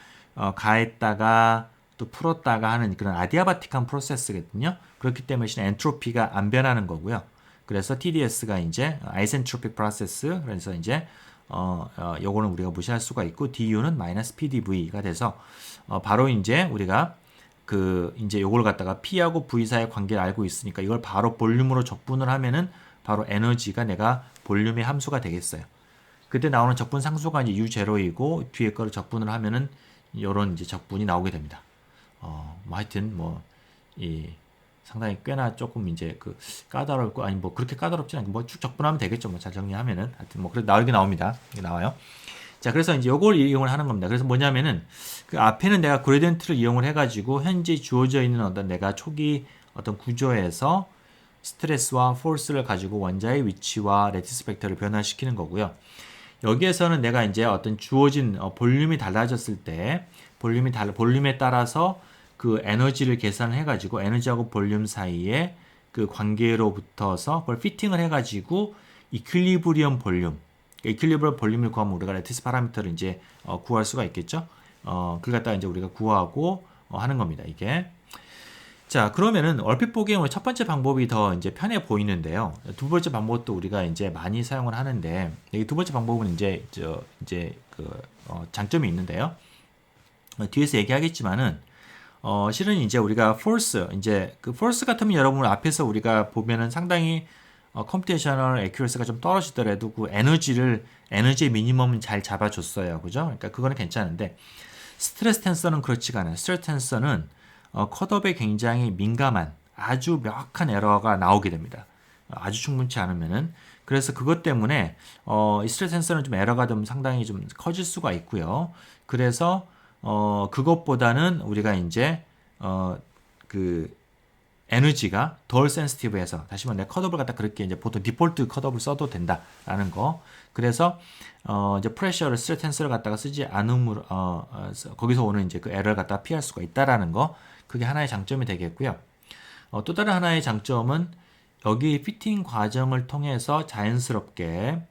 가했다가 또 풀었다가 하는 그런 아디아바틱한 프로세스거든요. 그렇기 때문에 실은 엔트로피가 안 변하는 거고요. 그래서 TDS가 이제 아이센트로픽 프로세스 그래서 이제 요거는 우리가 무시할 수가 있고 DU는 마이너스 PdV가 돼서 바로 이제 우리가 이제 요걸 갖다가 P하고 V 사이의 관계를 알고 있으니까 이걸 바로 볼륨으로 적분을 하면은 바로 에너지가 내가 볼륨의 함수가 되겠어요. 그때 나오는 적분 상수가 이제 U0이고 뒤에 거를 적분을 하면은 요런 이제 적분이 나오게 됩니다. 뭐 하여튼 상당히 꽤나 조금 이제 까다롭고 아니 뭐 그렇게 까다롭진 않고 뭐 쭉 적분하면 되겠죠. 뭐 잘 정리하면은 하여튼 뭐 그래 나오게 나옵니다. 이게 나와요. 자, 그래서 이제 요걸 이용을 하는 겁니다. 그래서 뭐냐면은 그 앞에는 내가 그레디언트를 이용을 해가지고 현재 주어져 있는 어떤 내가 초기 어떤 구조에서 스트레스와 포스를 가지고 원자의 위치와 레티스 벡터를 변화시키는 거고요. 여기에서는 내가 이제 어떤 주어진 볼륨이 달라졌을 때 볼륨에 따라서 그 에너지를 계산을 해가지고 에너지하고 볼륨 사이에 그 관계로부터서 그걸 피팅을 해가지고 이퀄리브리엄 볼륨을 구하면 우리가 레티스 파라미터를 이제 구할 수가 있겠죠. 그걸 갖다가 이제 우리가 구하고 하는 겁니다. 이게. 자, 그러면은 얼핏 보기에 첫 번째 방법이 더 이제 편해 보이는데요. 두 번째 방법도 우리가 이제 많이 사용을 하는데 이 두 번째 방법은 이제 장점이 있는데요. 뒤에서 얘기하겠지만은 실은 이제 우리가 force 이제 그 force 같으면 여러분 앞에서 우리가 보면은 상당히 컴퓨테이셔널 애큐러시가 좀 떨어지더라도 그 에너지의 미니멈은 잘 잡아줬어요. 그죠? 그러니까 그거는 괜찮은데 스트레스 텐서는 그렇지가 않아요. 스트레스 텐서는 컷업에 굉장히 민감한 아주 명확한 에러가 나오게 됩니다. 아주 충분치 않으면은 그래서 그것 때문에 이 스트레스 텐서는 좀 에러가 좀 상당히 좀 커질 수가 있고요. 그래서 그것보다는 우리가 이제 에너지가 덜 센시티브해서 다시 말해 컷업을 갖다 그렇게 이제 보통 디폴트 컷업을 써도 된다라는 거. 그래서 이제 프레셔를 스트레스 텐서를 갖다가 쓰지 않음으로 거기서 오는 이제 그 에러를 갖다 피할 수가 있다라는 거. 그게 하나의 장점이 되겠고요. 또 다른 하나의 장점은 여기 피팅 과정을 통해서 자연스럽게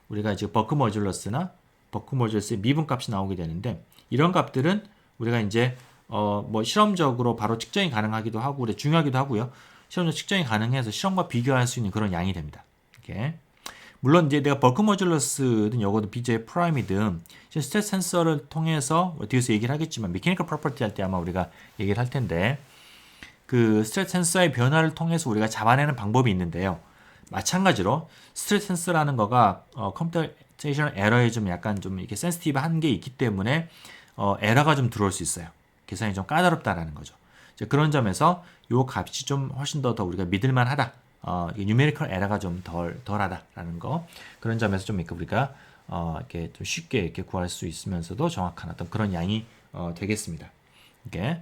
우리가 이제 버크 모듈러스의 미분값이 나오게 되는데 이런 값들은 우리가 이제 뭐 실험적으로 바로 측정이 가능하기도 하고 그래 중요하기도 하고요. 실험적 측정이 가능해서 실험과 비교할 수 있는 그런 양이 됩니다. 이렇게. 물론 이제 내가 버크 모듈러스든 요거든 BJ 프라임이든 스트레스 센서를 통해서 뒤에서 얘기를 하겠지만 메케니컬 프로퍼티 할 때 아마 우리가 얘기를 할 텐데 그 스트레스 센서의 변화를 통해서 우리가 잡아내는 방법이 있는데요. 마찬가지로 스트레스 센서라는 거가 컴퓨테이션 에러에 좀 약간 좀 이렇게 센시티브한 게 있기 때문에 에러가 좀 들어올 수 있어요. 계산이 좀 까다롭다라는 거죠. 그런 점에서 요 값이 좀 훨씬 더 우리가 믿을만하다. 뉴메리컬 에러가 좀 덜하다라는 거. 그런 점에서 좀 이렇게 우리가 이렇게 좀 쉽게 이렇게 구할 수 있으면서도 정확한 어떤 그런 양이 되겠습니다. 이게.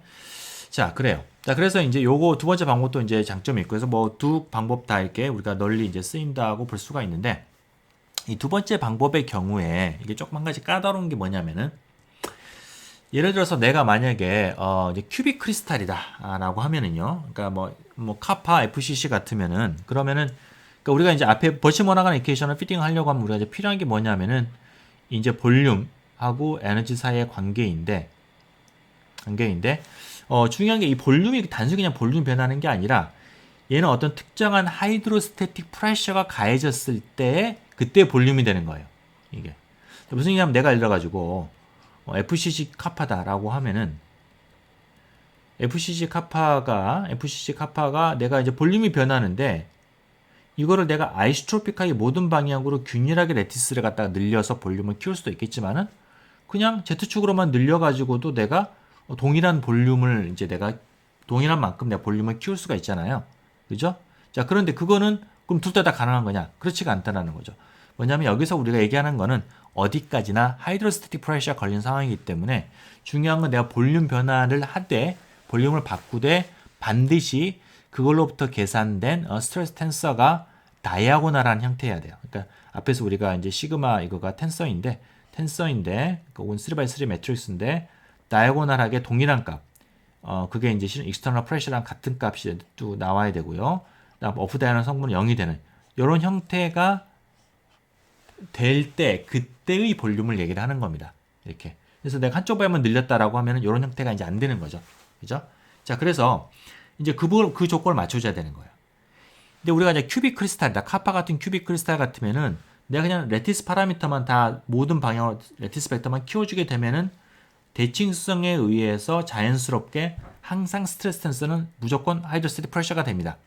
자, 그래요. 자, 그래서 이제 요거 두 번째 방법도 이제 장점이 있고, 그래서 뭐 두 방법 다 이렇게 우리가 널리 이제 쓰인다고 볼 수가 있는데, 이 두 번째 방법의 경우에 이게 조금 한 가지 까다로운 게 뭐냐면은, 예를 들어서 내가 만약에 이제 큐빅 크리스탈이다라고 하면은요, 그러니까 뭐 카파 FCC 같으면은 그러면은 그러니까 우리가 이제 앞에 버시모나간 이퀘이션을 피팅하려고 하면 우리가 이제 필요한 게 뭐냐면은 이제 볼륨하고 에너지 사이의 관계인데 중요한 게 이 볼륨이 단순히 그냥 볼륨 변하는 게 아니라 얘는 어떤 특정한 하이드로스태틱 프레셔가 가해졌을 때 그때 볼륨이 되는 거예요. 이게 무슨 얘기냐면 내가 예를 들어가지고 FCC 카파다라고 하면은 FCC 카파가 내가 이제 볼륨이 변하는데 이거를 내가 아이소트로픽하게 모든 방향으로 균일하게 레티스를 갖다가 늘려서 볼륨을 키울 수도 있겠지만은 그냥 Z축으로만 늘려가지고도 내가 동일한 볼륨을 이제 내가 동일한 만큼 내가 볼륨을 키울 수가 있잖아요. 그죠? 자, 그런데 그거는 그럼 둘 다 가능한 거냐? 그렇지가 않다는 거죠. 뭐냐면 여기서 우리가 얘기하는 거는 어디까지나 하이드로스태틱 프레셔가 걸린 상황이기 때문에 중요한 건 내가 볼륨 변화를 하되 볼륨을 바꾸되 반드시 그걸로부터 계산된 스트레스 텐서가 다이아고널한 형태여야 돼요. 그러니까 앞에서 우리가 이제 시그마 이거가 텐서인데 혹은 3x3 매트릭스인데 다이아고널하게 동일한 값. 그게 이제 실은 익스터널 프레셔랑 같은 값이 또 나와야 되고요. 그다음 오프 다이아고널 성분은 0이 되는 이런 형태가 될 때 그때의 볼륨을 얘기를 하는 겁니다. 이렇게. 그래서 내가 한쪽 발만 늘렸다라고 하면은 이런 형태가 이제 안 되는 거죠. 그죠? 자, 그래서 이제 그 조건을 맞춰줘야 되는 거예요. 근데 우리가 이제 큐빅 크리스탈이다. 카파 같은 큐빅 크리스탈 같으면은 내가 그냥 레티스 파라미터만 다 모든 방향으로 레티스 벡터만 키워주게 되면은 대칭성에 의해서 자연스럽게 항상 스트레스 텐서는 무조건 하이드로스태틱 프레셔가 됩니다.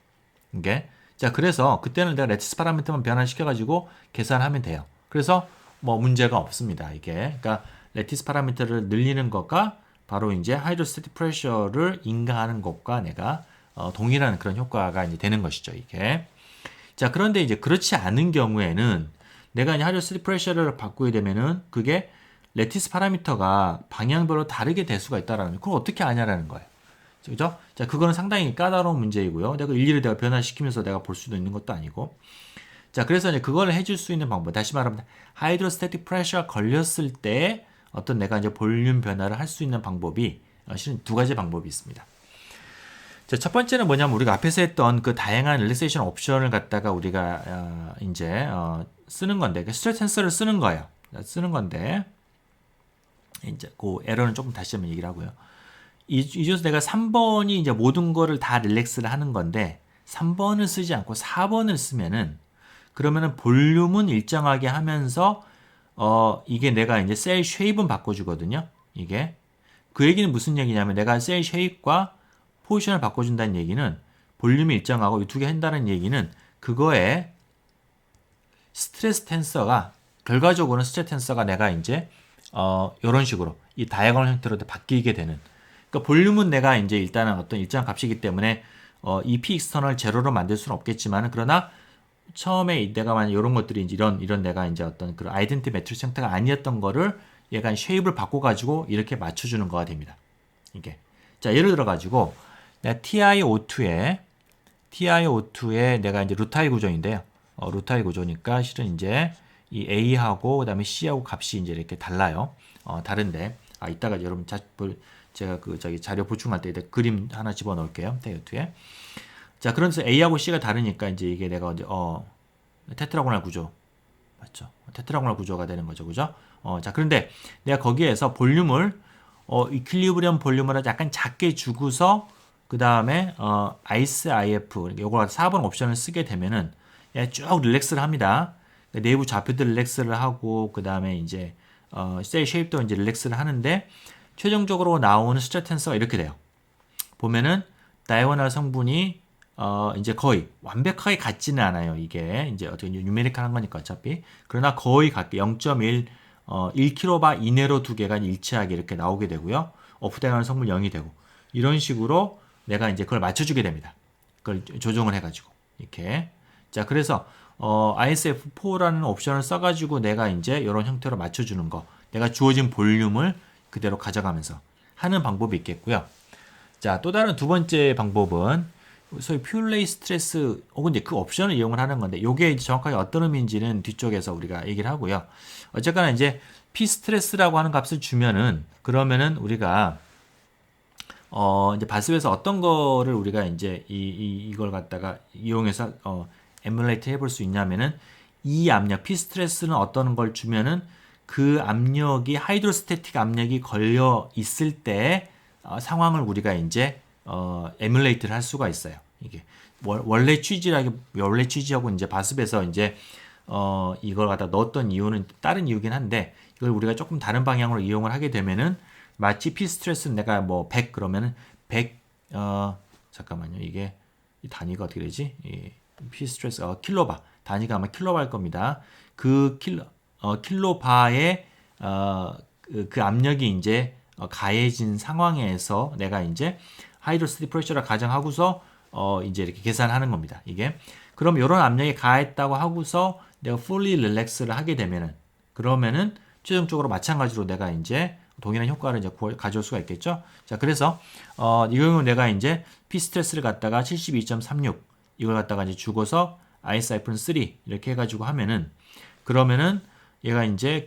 이게. 자, 그래서 그때는 내가 레티스 파라미터만 변환시켜가지고 계산하면 돼요. 그래서 뭐 문제가 없습니다. 이게. 그러니까 레티스 파라미터를 늘리는 것과 바로 이제 하이드로스태틱 프레셔를 인가하는 것과 내가 동일한 그런 효과가 이제 되는 것이죠. 이게. 자, 그런데 이제 그렇지 않은 경우에는 내가 이제 하이드로스태틱 프레셔를 바꾸게 되면은 그게 레티스 파라미터가 방향별로 다르게 될 수가 있다라는 거. 그걸 어떻게 아냐라는 거예요. 그죠? 자, 그거는 상당히 까다로운 문제이고요. 내가 일일이 내가 변화시키면서 내가 볼 수도 있는 것도 아니고. 자, 그래서 이제 그걸 해줄 수 있는 방법. 다시 말하면 하이드로스태틱 프레셔가 걸렸을 때 어떤 내가 이제 볼륨 변화를 할 수 있는 방법이 실은 두 가지 방법이 있습니다. 자, 첫 번째는 뭐냐면 우리가 앞에서 했던 그 다양한 릴렉세이션 옵션을 갖다가 우리가 이제 쓰는 건데 그 스트레스 텐서를 쓰는 거예요. 쓰는 건데 이제 그 에러는 조금 다시 한번 얘기를 하고요. 이 중에서 내가 3번이 이제 모든 거를 다 릴렉스를 하는 건데 3번을 쓰지 않고 4번을 쓰면은 그러면은 볼륨은 일정하게 하면서 이게 내가 이제 셀 쉐입은 바꿔주거든요. 이게 그 얘기는 무슨 얘기냐면 내가 셀 쉐입과 포지션을 바꿔준다는 얘기는 볼륨이 일정하고 이 두 개 한다는 얘기는 그거에 스트레스 텐서가 결과적으로는 스트레스 텐서가 내가 이제 이런 식으로 이 다이아고널 형태로 바뀌게 되는. 그러니까 볼륨은 내가 이제 일단은 어떤 일정한 값이기 때문에 이 P 익스터널 제로로 만들 수는 없겠지만 그러나 처음에 내가 만약 이런 것들이 이제 이런 내가 이제 어떤 그런 아이덴티 매트리스 형태가 아니었던 거를 얘가 쉐입을 바꿔가지고 이렇게 맞춰주는 거가 됩니다. 이게. 자, 예를 들어가지고 내가 TiO2에 내가 이제 루타일 구조인데요. 루타일 구조니까 실은 이제 이 A하고 그다음에 C하고 값이 이제 이렇게 달라요. 다른데 이따가 여러분 제가 그 자료 보충할 때 그림 하나 집어넣을게요. TiO2에. 자, 그래서 A하고 C가 다르니까 이제 이게 내가 이제 테트라고널 구조 맞죠? 테트라고널 구조가 되는 거죠, 그죠? 자, 그런데 내가 거기에서 볼륨을 이퀄리브리엄 볼륨을 약간 작게 주고서 그 다음에 아이스 IF 요거 4번 옵션을 쓰게 되면은 쭉 릴렉스를 합니다. 내부 좌표도 릴렉스를 하고 그 다음에 이제 셀 쉐입도 이제 릴렉스를 하는데 최종적으로 나오는 스트레스 텐서가 이렇게 돼요. 보면은 다이아고널 성분이 이제 거의 완벽하게 같지는 않아요. 이게 이제 어떻게 뉴메리컬한 거니까 어차피. 그러나 거의 같게 0.1 1kB 이내로 두 개가 일치하게 이렇게 나오게 되고요. 오프다이아고널 성분 0이 되고 이런 식으로 내가 이제 그걸 맞춰주게 됩니다. 그걸 조정을 해가지고 이렇게. 자, 그래서 ISF4라는 옵션을 써가지고 내가 이제 이런 형태로 맞춰주는 거. 내가 주어진 볼륨을 그대로 가져가면서 하는 방법이 있겠고요. 자, 또 다른 두 번째 방법은 소위 퓨레이 스트레스 혹은 이제 그 옵션을 이용을 하는 건데 이게 정확하게 어떤 의미인지는 뒤쪽에서 우리가 얘기를 하고요. 어쨌거나 이제 P 스트레스라고 하는 값을 주면은 그러면은 우리가 이제 바스에서 어떤 거를 우리가 이제 이걸 갖다가 이용해서 에뮬레이트 해볼 수 있냐면은 이 압력 P 스트레스는 어떤 걸 주면은 그 압력이 하이드로스태틱 압력이 걸려 있을 때 상황을 우리가 이제 에뮬레이트를 할 수가 있어요. 이게 원래 취지하고 이제 바습에서 이제 이걸 갖다 넣었던 이유는 다른 이유긴 한데 이걸 우리가 조금 다른 방향으로 이용을 하게 되면은 마치 P 스트레스는 내가 뭐 100 그러면은 100 잠깐만요. 이게 이 단위가 어떻게 되지? P 스트레스 킬로바 단위가 아마 킬로바일 겁니다. 그 킬로바의 그 압력이 이제 가해진 상황에서 내가 이제 하이드로스태틱 프레셔를 가정하고서 이제 이렇게 계산하는 겁니다. 이게 그럼 이런 압력이 가했다고 하고서 내가 fully relax를 하게 되면은 그러면은 최종적으로 마찬가지로 내가 이제 동일한 효과를 이제 가져올 수가 있겠죠. 자, 그래서 이 경우 내가 이제 P 스트레스를 갖다가 72.36 이걸 갖다가 이제 주고서 I-3 이렇게 해가지고 하면은 그러면은 얘가 이제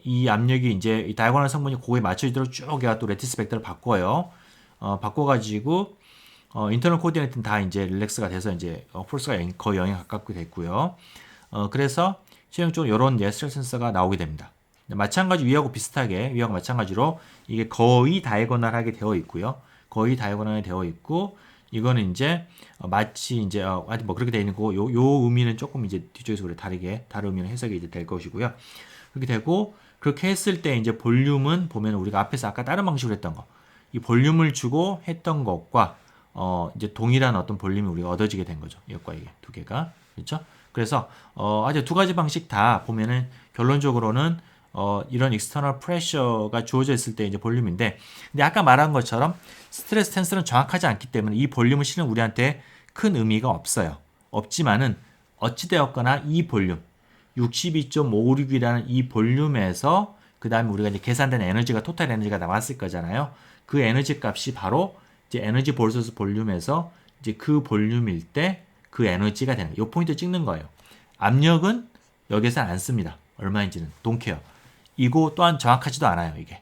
이 압력이 이제 이 다이고널 성분이 그거에 맞춰지도록 쭉 얘가 또 레티스 벡터를 바꿔요. 바꿔가지고 인터널 코디네이트는 다 이제 릴렉스가 돼서 이제 폴스가 거의 0에 가깝게 됐고요. 그래서 최종적으로 이런 스트레스 센서가 나오게 됩니다. 마찬가지 위하고 비슷하게 위하고 마찬가지로 이게 거의 다이고널하게 되어 있고요. 거의 다이고널하게 되어 있고 이거는 이제 마치 이제 하여튼 뭐 그렇게 되어 있는 거고 요 의미는 조금 이제 뒤쪽에서 그래 다른 의미로 해석이 이제 될 것이고요. 그렇게 되고 그렇게 했을 때 이제 볼륨은 보면 우리가 앞에서 아까 다른 방식으로 했던 거 이 볼륨을 주고 했던 것과 이제 동일한 어떤 볼륨이 우리가 얻어지게 된 거죠. 이것과 이게 두 개가 그렇죠? 그래서 아주 두 가지 방식 다 보면은 결론적으로는 이런 익스터널 프레셔가 주어져 있을 때 이제 볼륨인데 근데 아까 말한 것처럼 스트레스 텐서는 정확하지 않기 때문에 이 볼륨은 실은 우리한테 큰 의미가 없어요. 없지만은 어찌되었거나 이 볼륨 62.56이라는 이 볼륨에서 그 다음에 우리가 이제 계산된 에너지가 토탈 에너지가 나왔을 거잖아요. 그 에너지 값이 바로 이제 에너지 벌서스 볼륨에서 이제 그 볼륨일 때 그 에너지가 되는 거예요. 이 포인트 찍는 거예요. 압력은 여기서는 안 씁니다. 얼마인지는 don't care. 이거 또한 정확하지도 않아요. 이게.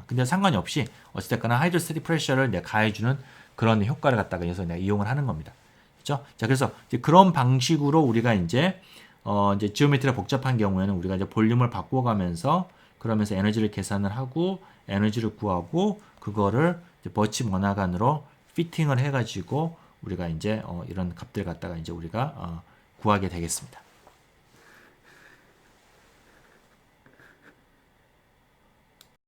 근데 상관이 없이 어찌됐거나 하이드로스테틱 프레셔를 내가 가해주는 그런 효과를 갖다가 여기서 내가 이용을 하는 겁니다. 그렇죠? 자, 그래서 이제 그런 방식으로 우리가 이제 지오메트리가 복잡한 경우에는 우리가 이제 볼륨을 바꿔가면서 그러면서 에너지를 계산을 하고 에너지를 구하고 그거를 이제 버치 원화관으로 피팅을 해가지고 우리가 이제 이런 값들 갖다가 이제 우리가 구하게 되겠습니다.